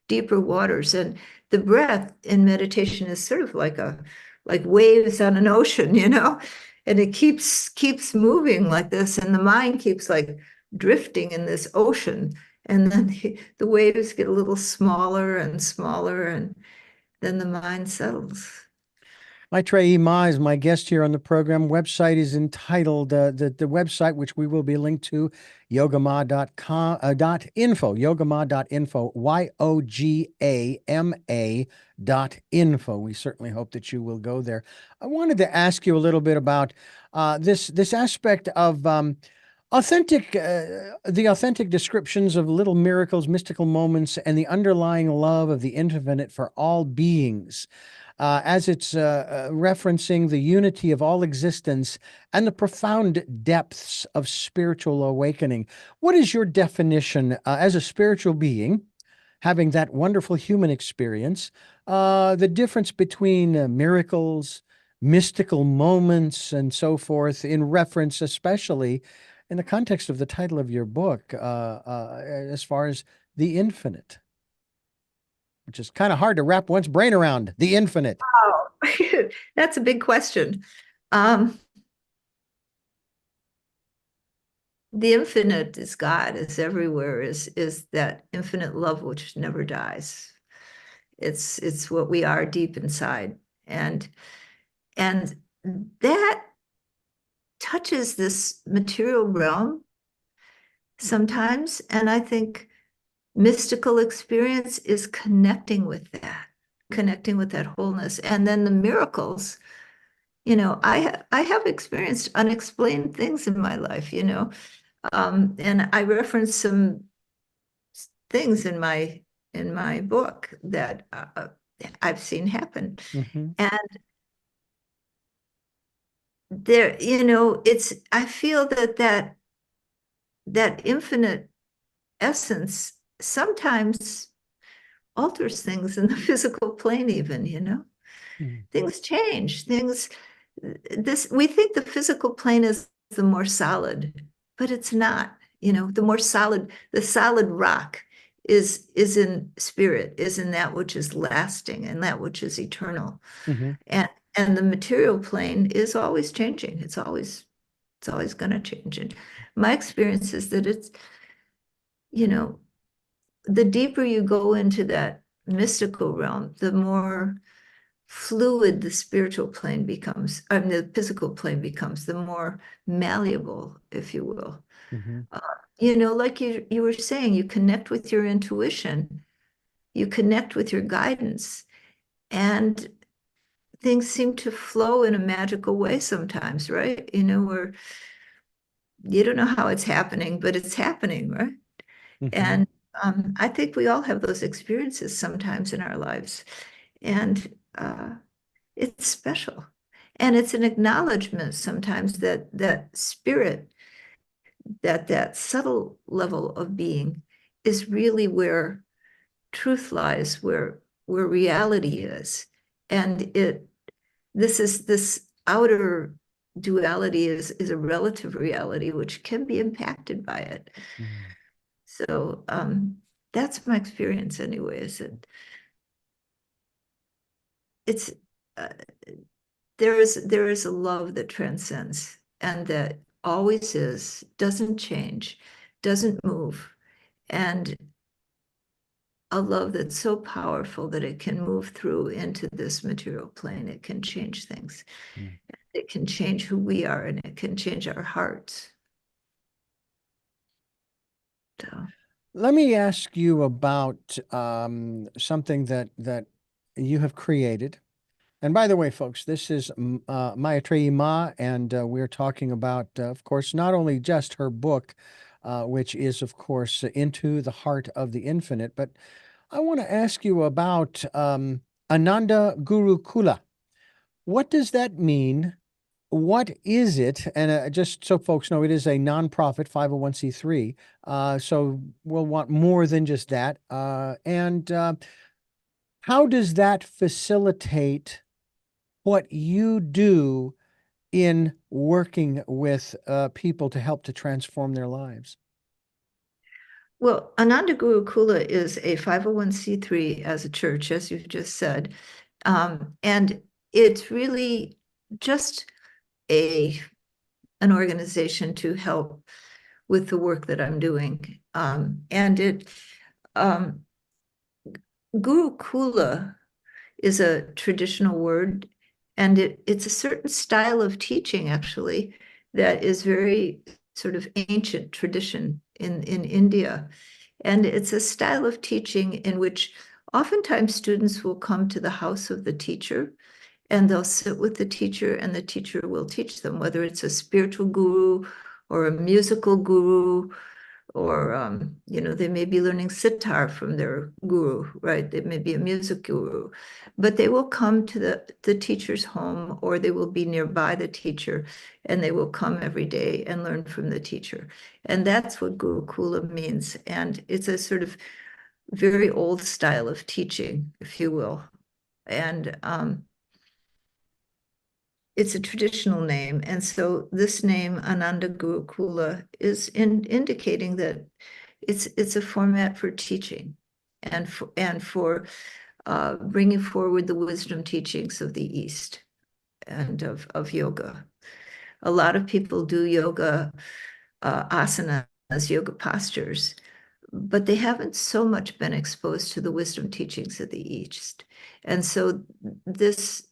deeper waters. And the breath in meditation is sort of like waves on an ocean, and it keeps moving like this, and the mind keeps like drifting in this ocean. And then the waves get a little smaller and smaller, and then the mind settles. Maetreyii Ma is my guest here on the program. Website is entitled, the website, which we will be linked to, Yogama.info, Yogama.info, YOGAMA.info. We certainly hope that you will go there. I wanted to ask you a little bit about this aspect of the authentic descriptions of little miracles, mystical moments, and the underlying love of the infinite for all beings. As it's referencing the unity of all existence and the profound depths of spiritual awakening. What is your definition as a spiritual being, having that wonderful human experience, the difference between miracles, mystical moments, and so forth, in reference especially in the context of the title of your book, as far as the infinite? Which is kind of hard to wrap one's brain around, the infinite. Oh, that's a big question. The infinite is God, is everywhere, is that infinite love which never dies. It's what we are deep inside. And that touches this material realm sometimes. And I think mystical experience is connecting with that wholeness. And then the miracles, I have experienced unexplained things in my life, and I reference some things in my book that I've seen happen. And there, I feel that infinite essence sometimes alters things in the physical plane even. Things change. We think the physical plane is the more solid, but it's not. The solid rock is in spirit, is in that which is lasting and that which is eternal. And the material plane is always changing. It's always going to change. And my experience is that it's, the deeper you go into that mystical realm, the more fluid the spiritual plane becomes, I mean, the physical plane becomes, the more malleable, if you will. Mhm. Like you were saying, you connect with your intuition, you connect with your guidance, and things seem to flow in a magical way sometimes, right? Where you don't know how it's happening, but it's happening, right? Mhm. And I think we all have those experiences sometimes in our lives. And it's special. And it's an acknowledgement sometimes that spirit, that subtle level of being is really where truth lies, where reality is. And this outer duality is a relative reality which can be impacted by it. Mhm. So that's my experience anyway, is that it's uh, there is a love that transcends and that always is, doesn't change, doesn't move, and a love that's so powerful that it can move through into this material plane. It can change things. Mhm. It can change who we are, and it can change our hearts. So, Let me ask you about something that you have created. And by the way, folks, this is Maetreyii Ma, and we're talking about, of course, not only just her book, which is, of course, Into the Heart of the Infinite, but I want to ask you about Ananda Guru Kula. What does that mean? What is it? And just so folks know, it is a nonprofit 501c3. So we'll want more than just that. And how does that facilitate what you do in working with people to help to transform their lives? well, Ananda Guru Kula is a 501c3 as a church, as you've just said. And it's really just a an organization to help with the work that I'm doing. And um, Guru Kula is a traditional word, and it's a certain style of teaching, actually, that is very sort of ancient tradition in India. And it's a style of teaching in which oftentimes students will come to the house of the teacher and they'll sit with the teacher, and the teacher will teach them, whether it's a spiritual guru or a musical guru, or they may be learning sitar from their guru, right? They may be a music guru, but they will come to the teacher's home, or they will be nearby the teacher, and they will come every day and learn from the teacher. And that's what Gurukula means. And it's a sort of very old style of teaching, if you will. And it's a traditional name. And so this name, Ananda Gurukula, is indicating that it's a format for teaching and for bringing forward the wisdom teachings of the East and of yoga. A lot of people do yoga asanas, yoga postures, but they haven't so much been exposed to the wisdom teachings of the East. And so this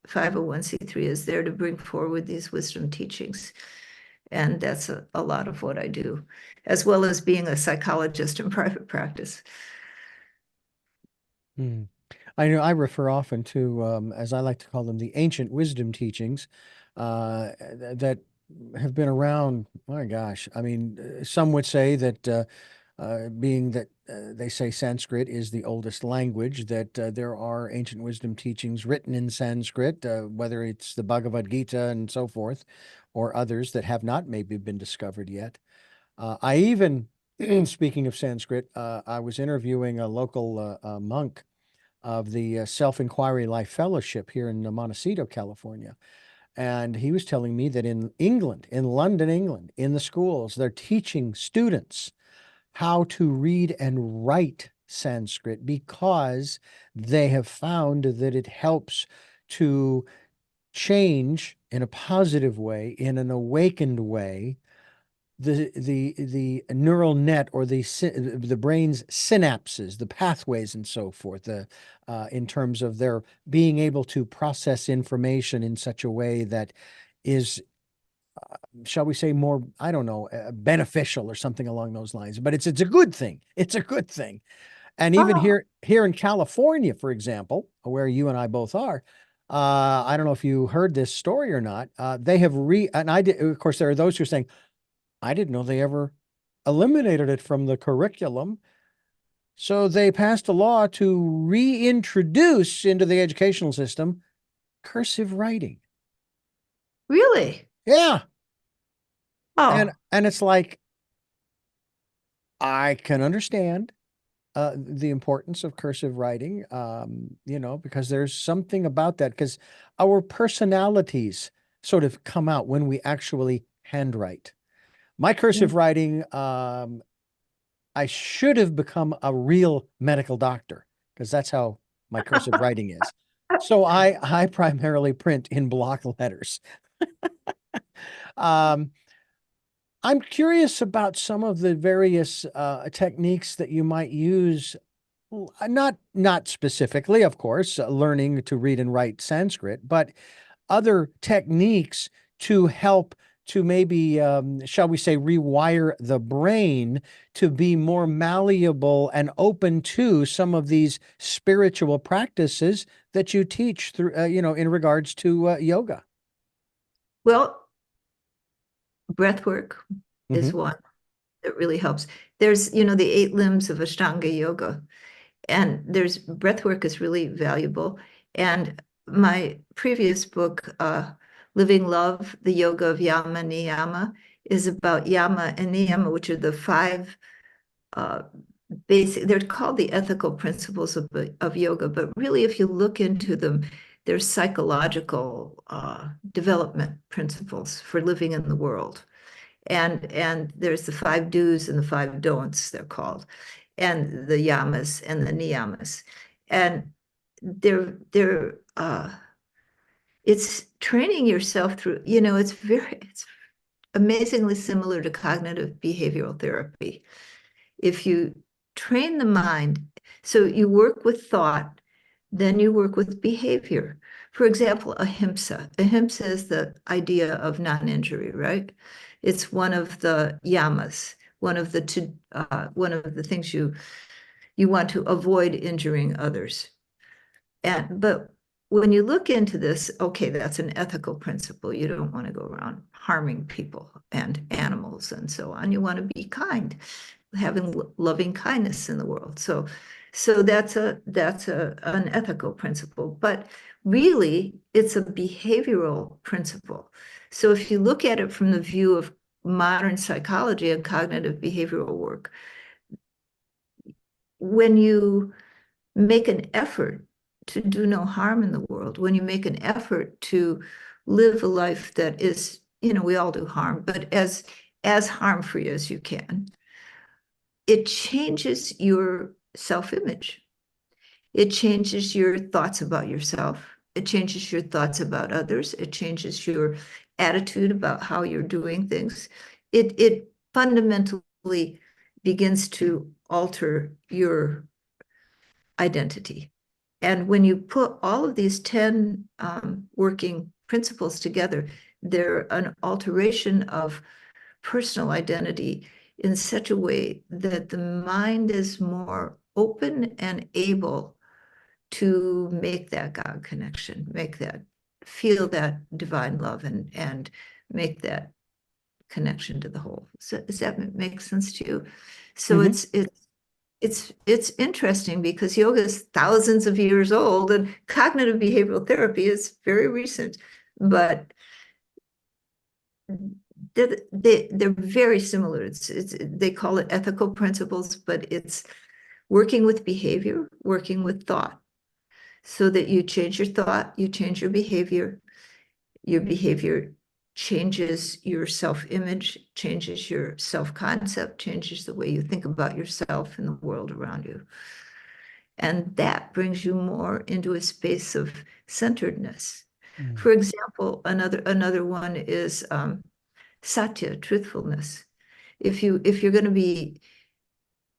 501c3 is there to bring forward these wisdom teachings. And that's a lot of what I do, as well as being a psychologist in private practice. Hmm. I know I refer often to, as I like to call them, the ancient wisdom teachings that have been around. My gosh, I mean, some would say that being that they say Sanskrit is the oldest language, that there are ancient wisdom teachings written in Sanskrit, whether it's the Bhagavad Gita and so forth, or others that have not maybe been discovered yet. I even, speaking of Sanskrit, I was interviewing a local monk of the Self-Inquiry Life Fellowship here in Montecito, California. And he was telling me that in England, in London, England, in the schools, they're teaching students how to read and write Sanskrit because they have found that it helps to change in a positive way, in an awakened way, the neural net, or the brain's synapses, the pathways, and so forth, in terms of their being able to process information in such a way that is, shall we say, more, I don't know, beneficial or something along those lines. But it's a good thing. It's a good thing. And even Oh, here in California, for example, where you and I both are, I don't know if you heard this story or not. They have and I did. Of course, there are those who are saying, I didn't know they ever eliminated it from the curriculum. So they passed a law to reintroduce into the educational system cursive writing. really? Yeah. And Oh, it's like, I can understand the importance of cursive writing, because there's something about that, because our personalities sort of come out when we actually handwrite. My cursive writing, I should have become a real medical doctor, because that's how my cursive writing is. So I primarily print in block letters. Um, I'm curious about some of the various techniques that you might use. Not specifically, of course, learning to read and write Sanskrit, but other techniques to help to maybe, shall we say, rewire the brain to be more malleable and open to some of these spiritual practices that you teach through, in regards to yoga. well, breath work is Hmm. one that really helps. There's, the 8 limbs of Ashtanga yoga, and there's breath work is really valuable. And my previous book, Living Love, the Yoga of Yama Niyama, is about Yama and Niyama, which are the five they're called the ethical principles of yoga, but really, if you look into them, they're psychological development principles for living in the world. And there's the 5 do's and the 5 don'ts, they're called, and the yamas and the niyamas. And it's training yourself through, it's amazingly similar to cognitive behavioral therapy. If you train the mind, so you work with thought, then you work with behavior. For example, ahimsa. Ahimsa is the idea of non-injury, right? It's one of the yamas, one of the things you want to avoid injuring others. But when you look into this, okay, that's an ethical principle. You don't want to go around harming people and animals and so on. You want to be kind, having loving kindness in the world. So that's an ethical principle, but really it's a behavioral principle. So if you look at it from the view of modern psychology and cognitive behavioral work, when you make an effort to do no harm in the world, when you make an effort to live a life that is, we all do harm, but as harm-free as you can, it changes your self-image. It changes your thoughts about yourself. It changes your thoughts about others. It changes your attitude about how you're doing things. It fundamentally begins to alter your identity. And when you put all of these 10 working principles together, they're an alteration of personal identity in such a way that the mind is more open and able to make that God connection, feel that divine love, and make that connection to the whole. So does that make sense to you? So Hmm. it's interesting because yoga is thousands of years old and cognitive behavioral therapy is very recent, but they're very similar. They call it ethical principles, but it's working with behavior, working with thought, so that you change your thought, you change your behavior changes your self-image, changes your self-concept, changes the way you think about yourself and the world around you. And that brings you more into a space of centeredness. Mm. For example, another one is satya, truthfulness. If you're going to be,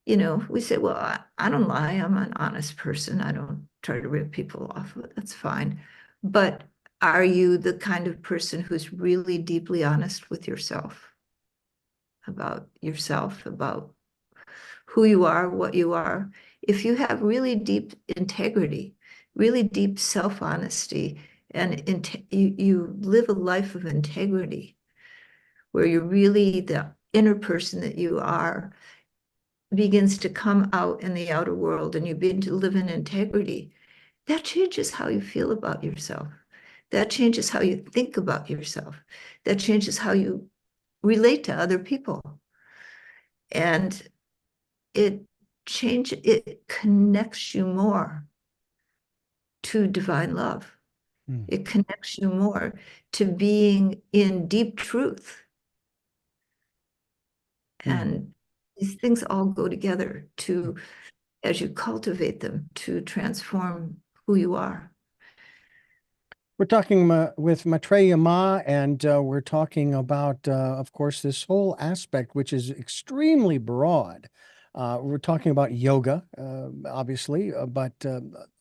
we say, well, I don't lie. I'm an honest person. I don't try to rip people off. That's fine. But are you the kind of person who's really deeply honest with yourself, about who you are, what you are? If you have really deep integrity, really deep self-honesty, and you live a life of integrity, where you're really the inner person that you are begins to come out in the outer world, and you begin to live in integrity, that changes how you feel about yourself. That changes how you think about yourself. That changes how you relate to other people. And it connects you more to divine love. Mm. It connects you more to being in deep truth. Mm. And these things all go together as you cultivate them, to transform who you are. We're talking with Maetreyii Ma, and we're talking about, of course, this whole aspect, which is extremely broad. We're talking about yoga, obviously, but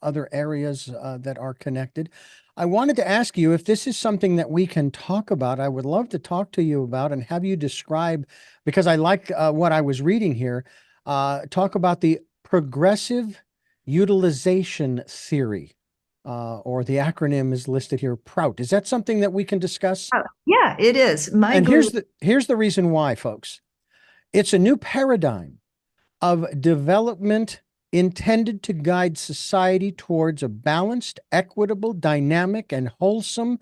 other areas that are connected. I wanted to ask you if this is something that we can talk about. I would love to talk to you about and have you describe, because I like what I was reading here, talk about the progressive utilization theory, or the acronym is listed here, PROUT. Is that something that we can discuss? Yeah, it is. My And guru. here's the reason why, folks. It's a new paradigm of development intended to guide society towards a balanced, equitable, dynamic, and wholesome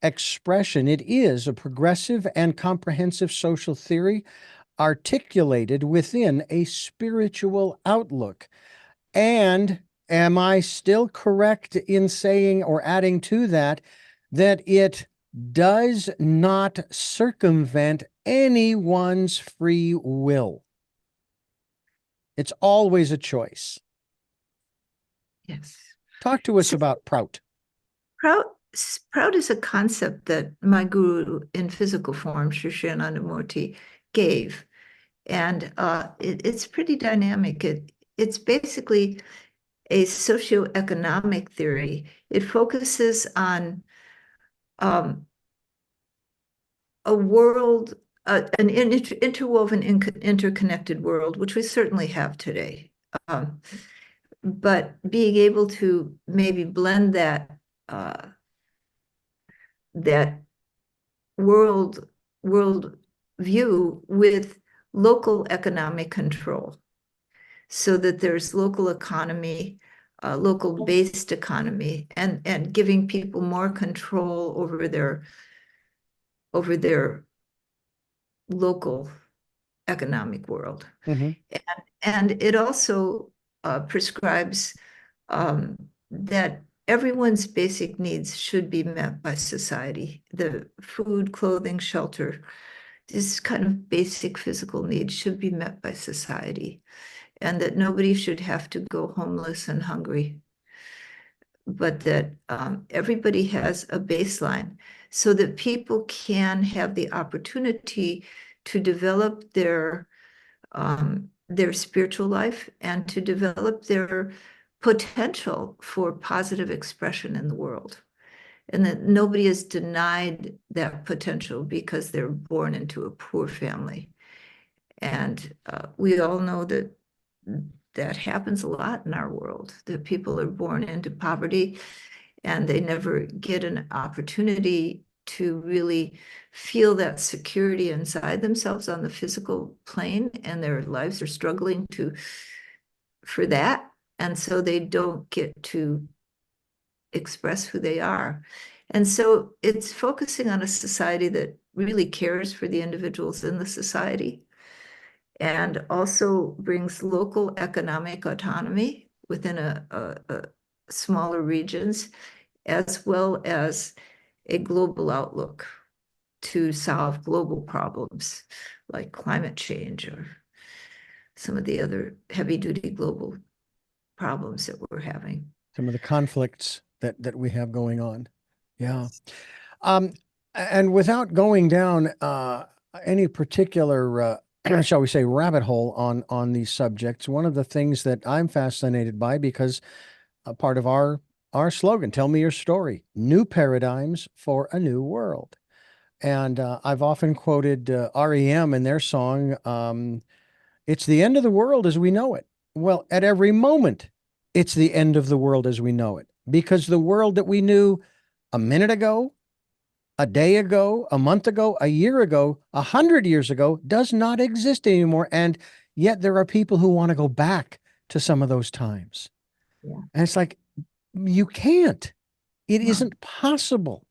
expression. It is a progressive and comprehensive social theory articulated within a spiritual outlook. And am I still correct in saying or adding to that that it does not circumvent anyone's free will? It's always a choice. Yes. Talk to us So about Prout. proud, proud is a concept that my guru in physical form, Sri Anandamurti, gave. And it's pretty dynamic. It's basically a socioeconomic theory. It focuses on um, a world, an interwoven, interconnected world, which we certainly have today. Um, but being able to maybe blend that world view with local economic control, so that there's local economy, local based economy, and giving people more control over their local economic world. Mm-hmm. And it also prescribes that everyone's basic needs should be met by society. The food, clothing, shelter, these kind of basic physical needs should be met by society, and that nobody should have to go homeless and hungry, but that everybody has a baseline, so that people can have the opportunity to develop their spiritual life and to develop their potential for positive expression in the world. And that nobody is denied that potential because they're born into a poor family. And we all know that that happens a lot in our world, that people are born into poverty and they never get an opportunity to really feel that security inside themselves on the physical plane, and their lives are struggling for that. And so they don't get to express who they are. And so it's focusing on a society that really cares for the individuals in the society, and also brings local economic autonomy within a smaller regions, as well as a global outlook to solve global problems like climate change or some of the other heavy duty global problems that we're having. Some of the conflicts that we have going on. Yeah. Um, and without going down any particular shall we say, rabbit hole on these subjects. One of the things that I'm fascinated by, because a part of our slogan, "Tell me your story, new paradigms for a new world." And I've often quoted REM in their song, "It's the end of the world as we know it." Well, at every moment, it's the end of the world as we know it, because the world that we knew a minute ago, a day ago, a month ago, a year ago, 100 years ago does not exist anymore. And yet there are people who want to go back to some of those times. Yeah. And it's like, you can't. It No. isn't possible,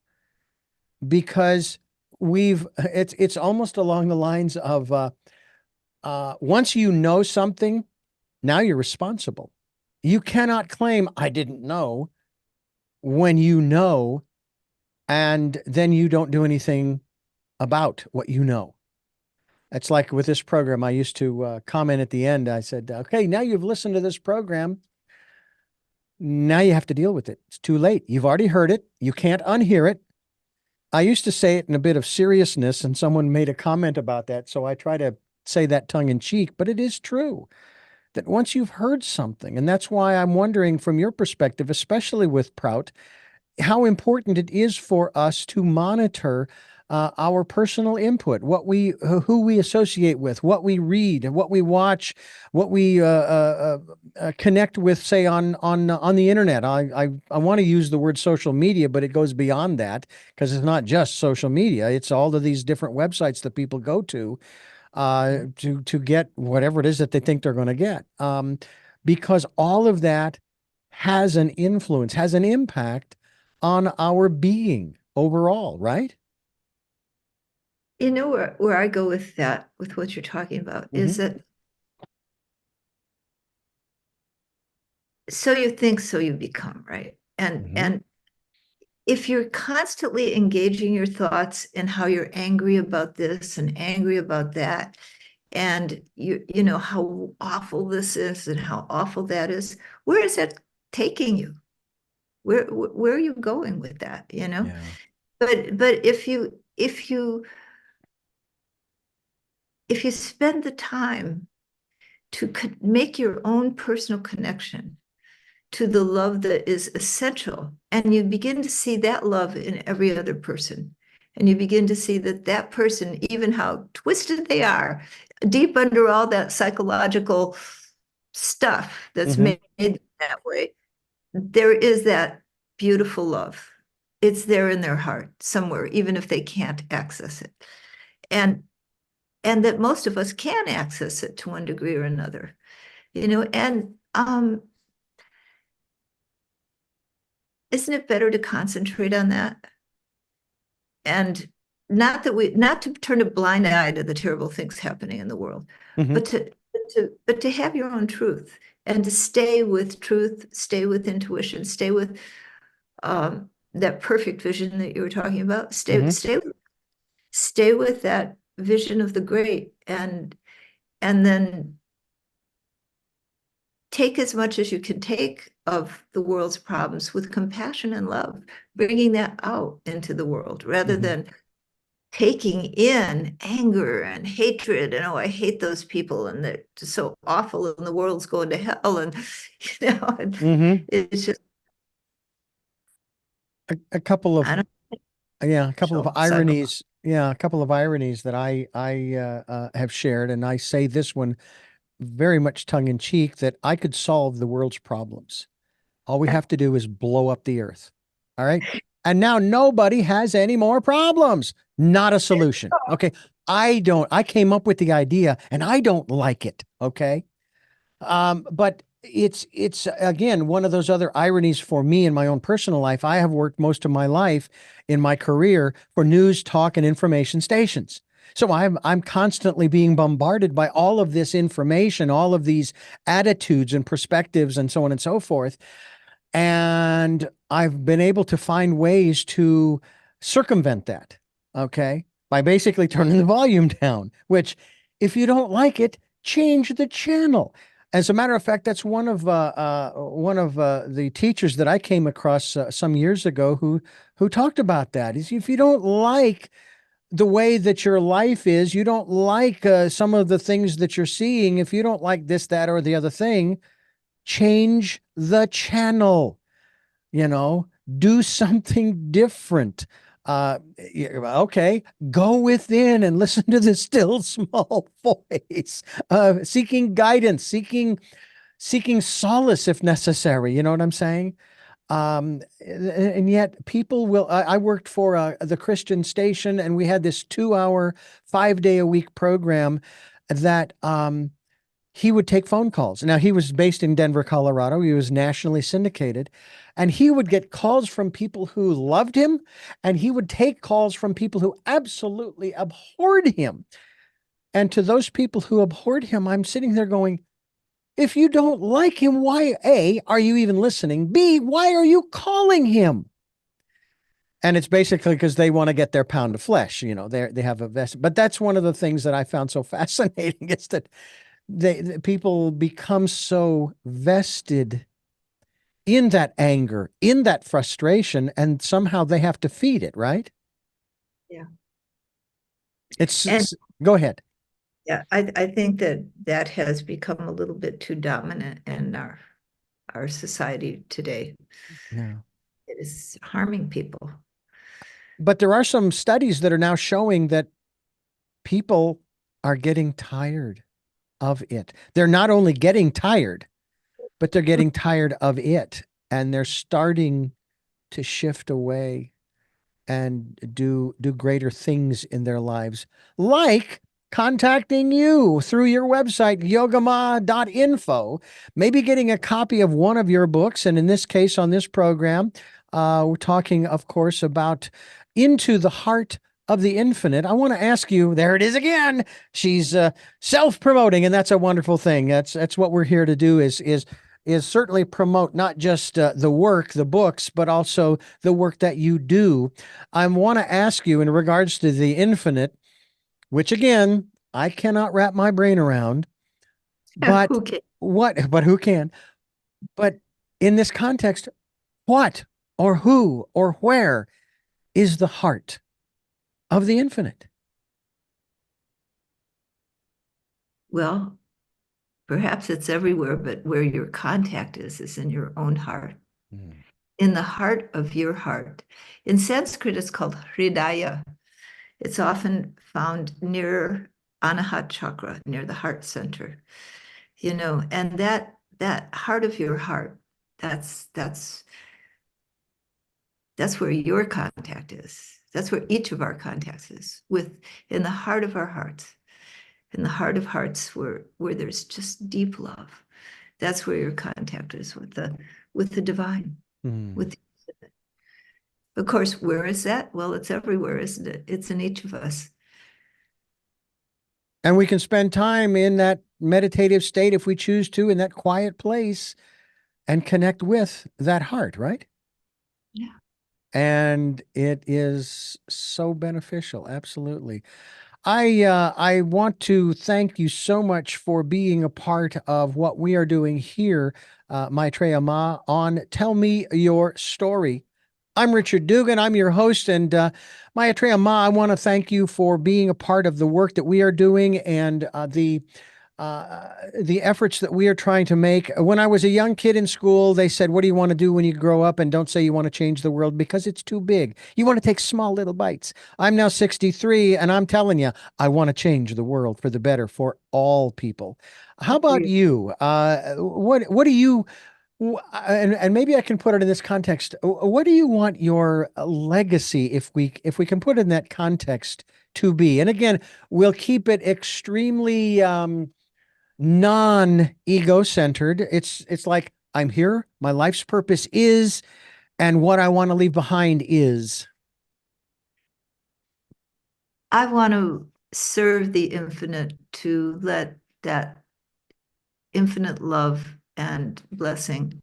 because it's almost along the lines of once you know something, now you're responsible. You cannot claim I didn't know when you know, and then you don't do anything about what you know. It's like with this program, I used to comment at the end. I said, "Okay, now you've listened to this program. Now you have to deal with it. It's too late. You've already heard it. You can't unhear it." I used to say it in a bit of seriousness, and someone made a comment about that. So I try to say that tongue in cheek, but it is true that once you've heard something, and that's why I'm wondering from your perspective, especially with Prout, how important it is for us to monitor our personal input, who we associate with, what we read, what we watch, what we connect with, say on the internet. I want to use the word social media, but it goes beyond that, because it's not just social media. It's all of these different websites that people go to get whatever it is that they think they're going to get, because all of that has an influence, has an impact on our being overall, right? You know where I go with that, with what you're talking about, is that so you think, so you become, right? And if you're constantly engaging your thoughts in how you're angry about this and angry about that, and you know how awful this is and how awful that is, where is that taking you? Where are you going with that? You know? Yeah. But if you spend the time to make your own personal connection to the love that is essential, and you begin to see that love in every other person, and you begin to see that that person, even how twisted they are, deep under all that psychological stuff that's made that way, there is that beautiful love. It's there in their heart somewhere, even if they can't access it. And that most of us can access it to one degree or another, you know. And isn't it better to concentrate on that? And not to turn a blind eye to the terrible things happening in the world, but to have your own truth, and to stay with truth, stay with intuition, stay with that perfect vision that you were talking about. Stay with that vision of the great, and then take as much as you can take of the world's problems with compassion and love, bringing that out into the world, rather than taking in anger and hatred, and oh, I hate those people, and they're so awful, and the world's going to hell, and you know, it's just a couple of I don't yeah, a couple of psycho. ironies. Yeah, a couple of ironies that I have shared, and I say this one very much tongue in cheek, that I could solve the world's problems. All we have to do is blow up the earth. All right. And now nobody has any more problems. Not a solution. Okay. I came up with the idea and I don't like it. Okay. But it's again, one of those other ironies for me in my own personal life. I have worked most of my life in my career for news, talk, and information stations. So I'm constantly being bombarded by all of this information, all of these attitudes and perspectives and so on and so forth. And I've been able to find ways to circumvent that, okay, by basically turning the volume down, which, if you don't like it, change the channel. As a matter of fact, that's one of the teachers that I came across some years ago who talked about that. Is if you don't like the way that your life is, you don't like some of the things that you're seeing, if you don't like this, that, or the other thing, change the channel, do something different. Okay, go within and listen to the still small voice, seeking guidance, seeking solace if necessary. You know what I'm saying? And yet people will, I worked for the Christian station, and we had this 2-hour, 5-day a week program that, he would take phone calls. Now, he was based in Denver, Colorado. He was nationally syndicated, and he would get calls from people who loved him, and he would take calls from people who absolutely abhorred him. And to those people who abhorred him, I'm sitting there going, if you don't like him, why, A, are you even listening? B, why are you calling him? And it's basically because they want to get their pound of flesh. They have a vest. But that's one of the things that I found so fascinating, is that people become so vested in that anger, in that frustration, and somehow they have to feed it, right? Yeah. Go ahead. Yeah, I think that has become a little bit too dominant in our society today. Yeah. It is harming people. But there are some studies that are now showing that people are getting tired of it. They're not only getting tired, but they're getting tired of it, and they're starting to shift away and do greater things in their lives, like contacting you through your website, Yogama.info, maybe getting a copy of one of your books. And in this case, on this program, we're talking, of course, about Into the Heart of the Infinite. I want to ask you, there it is again. She's self-promoting, and that's a wonderful thing. That's what we're here to do, is certainly promote not just the work, the books, but also the work that you do. I want to ask you, in regards to the infinite, which again, I cannot wrap my brain around, but Okay. who can? But in this context, what or who or where is the heart of the infinite? Well, perhaps it's everywhere, but where your contact is in your own heart, in the heart of your heart. In Sanskrit, it's called Hridaya. It's often found near Anahat chakra, near the heart center, and that heart of your heart, that's where your contact is. That's where each of our contacts is, in the heart of our hearts, in the heart of hearts, where there's just deep love. That's where your contact is with the divine, with the infinite. Of course, where is that? Well, it's everywhere, isn't it? It's in each of us. And we can spend time in that meditative state if we choose to, in that quiet place, and connect with that heart, right? Yeah. And it is so beneficial. Absolutely. I want to thank you so much for being a part of what we are doing here, Maetreyii Ma, on Tell Me Your Story. I'm Richard Dugan. I'm your host, and Maetreyii Ma, I want to thank you for being a part of the work that we are doing, and the efforts that we are trying to make. When I was a young kid in school, they said, what do you want to do when you grow up? And don't say you want to change the world, because it's too big. You want to take small little bites. I'm now 63, and I'm telling you, I want to change the world for the better for all people. How about you? What do you, and maybe I can put it in this context. What do you want your legacy, if we can put it in that context, to be? And again, we'll keep it extremely non-ego-centered. It's like, I'm here, my life's purpose is, and what I want to leave behind is. I want to serve the infinite, to let that infinite love and blessing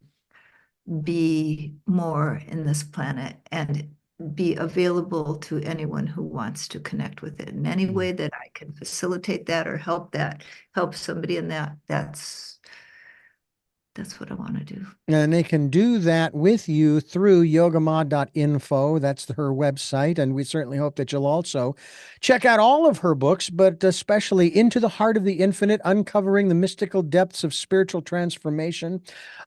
be more in this planet, and be available to anyone who wants to connect with it in any way that I can facilitate that, or help somebody in that. That's what I want to do. And they can do that with you through Yogama.info. That's her website. And we certainly hope that you'll also check out all of her books, but especially Into the Heart of the Infinite, Uncovering the Mystical Depths of Spiritual Transformation.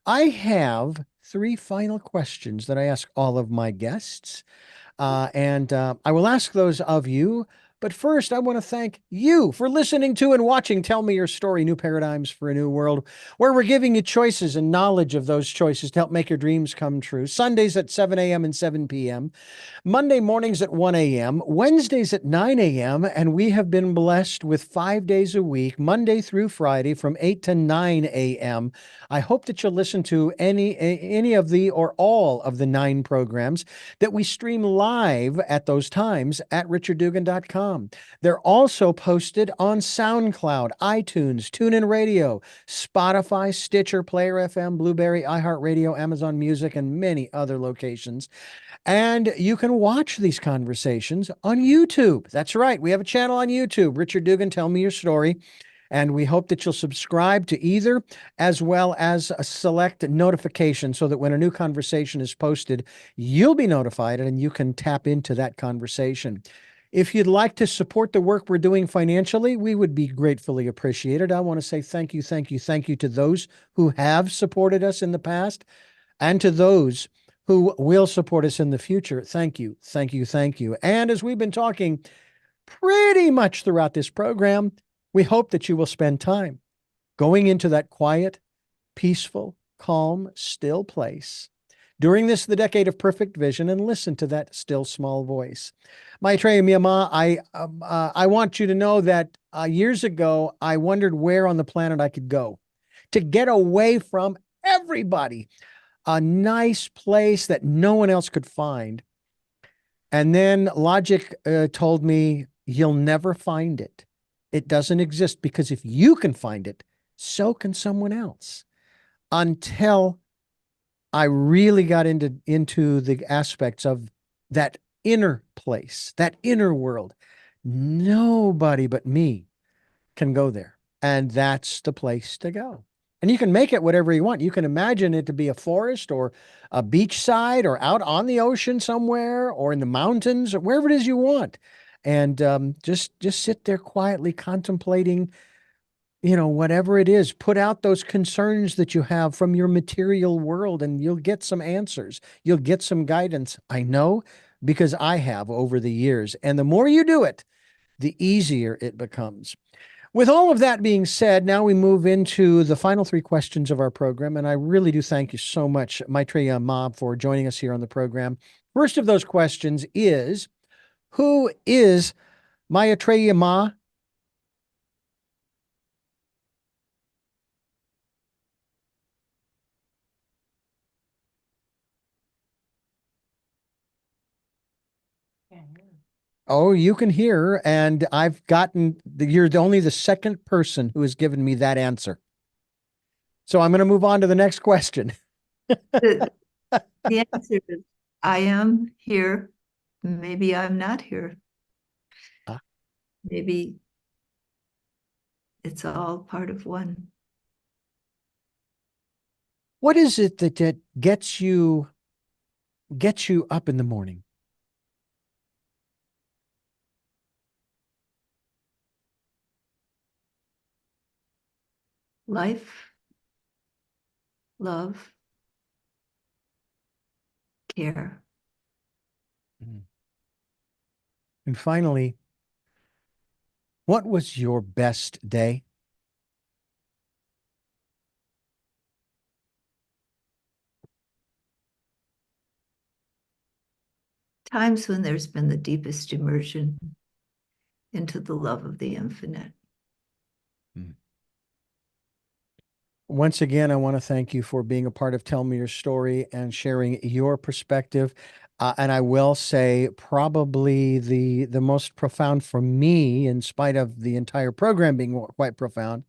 I have three final questions that I ask all of my guests. And I will ask those of you. But first, I want to thank you for listening to and watching Tell Me Your Story, New Paradigms for a New World, where we're giving you choices and knowledge of those choices to help make your dreams come true. Sundays at 7 a.m. and 7 p.m. Monday mornings at 1 a.m., Wednesdays at 9 a.m., and we have been blessed with 5 days a week, Monday through Friday from 8 to 9 a.m. I hope that you'll listen to any of the or all of the 9 programs that we stream live at those times at richarddugan.com. They're also posted on SoundCloud, iTunes, TuneIn Radio, Spotify, Stitcher, Player FM, Blueberry, iHeartRadio, Amazon Music, and many other locations. And you can watch these conversations on YouTube. That's right. We have a channel on YouTube, Richard Dugan, Tell Me Your Story. And we hope that you'll subscribe to either, as well as select notification so that when a new conversation is posted, you'll be notified and you can tap into that conversation. If you'd like to support the work we're doing financially, we would be gratefully appreciated. I want to say thank you, thank you, thank you to those who have supported us in the past and to those who will support us in the future. Thank you, thank you, thank you. And as we've been talking pretty much throughout this program, we hope that you will spend time going into that quiet, peaceful, calm, still place during this, the decade of perfect vision, and listen to that still small voice. Maetreyii Miyama, I want you to know that years ago, I wondered where on the planet I could go to get away from everybody, a nice place that no one else could find. And then logic told me, you'll never find it. It doesn't exist, because if you can find it, so can someone else. Until I really got into the aspects of that inner place, that inner world. Nobody but me can go there. And that's the place to go. And you can make it whatever you want. You can imagine it to be a forest or a beachside or out on the ocean somewhere or in the mountains or wherever it is you want. And just sit there quietly contemplating, whatever it is. Put out those concerns that you have from your material world and you'll get some answers. You'll get some guidance. I know, because I have over the years. And the more you do it, the easier it becomes. With all of that being said, now we move into the final 3 questions of our program. And I really do thank you so much, Maetreyii Ma, for joining us here on the program. First of those questions is, who is Maetreyii Ma? Oh, you can hear, and you're only the second person who has given me that answer. So I'm going to move on to the next question. The, the answer is, I am here. Maybe I'm not here. Ah. Maybe it's all part of one. What is it that gets you up in the morning? Life, love, care. And finally, what was your best day? Times when there's been the deepest immersion into the love of the infinite. Once again, I want to thank you for being a part of Tell Me Your Story and sharing your perspective. And I will say, probably the most profound for me, in spite of the entire program being quite profound,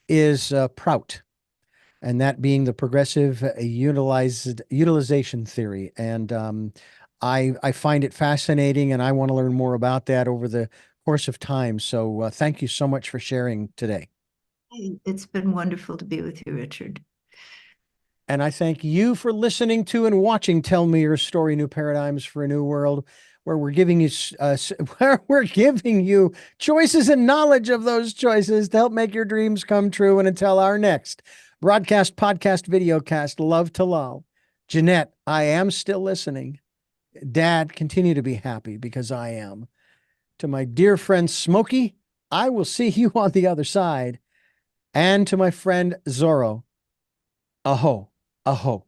is Prout, and that being the progressive utilization theory. And I find it fascinating, and I want to learn more about that over the course of time. So thank you so much for sharing today. It's been wonderful to be with you, Richard. And I thank you for listening to and watching Tell Me Your Story, New Paradigms for a New World, where we're giving you where we're giving you choices and knowledge of those choices to help make your dreams come true. And until our next broadcast, podcast, videocast, love to love. Jeanette, I am still listening. Dad, continue to be happy because I am. To my dear friend Smokey, I will see you on the other side. And to my friend Zorro, aho, aho.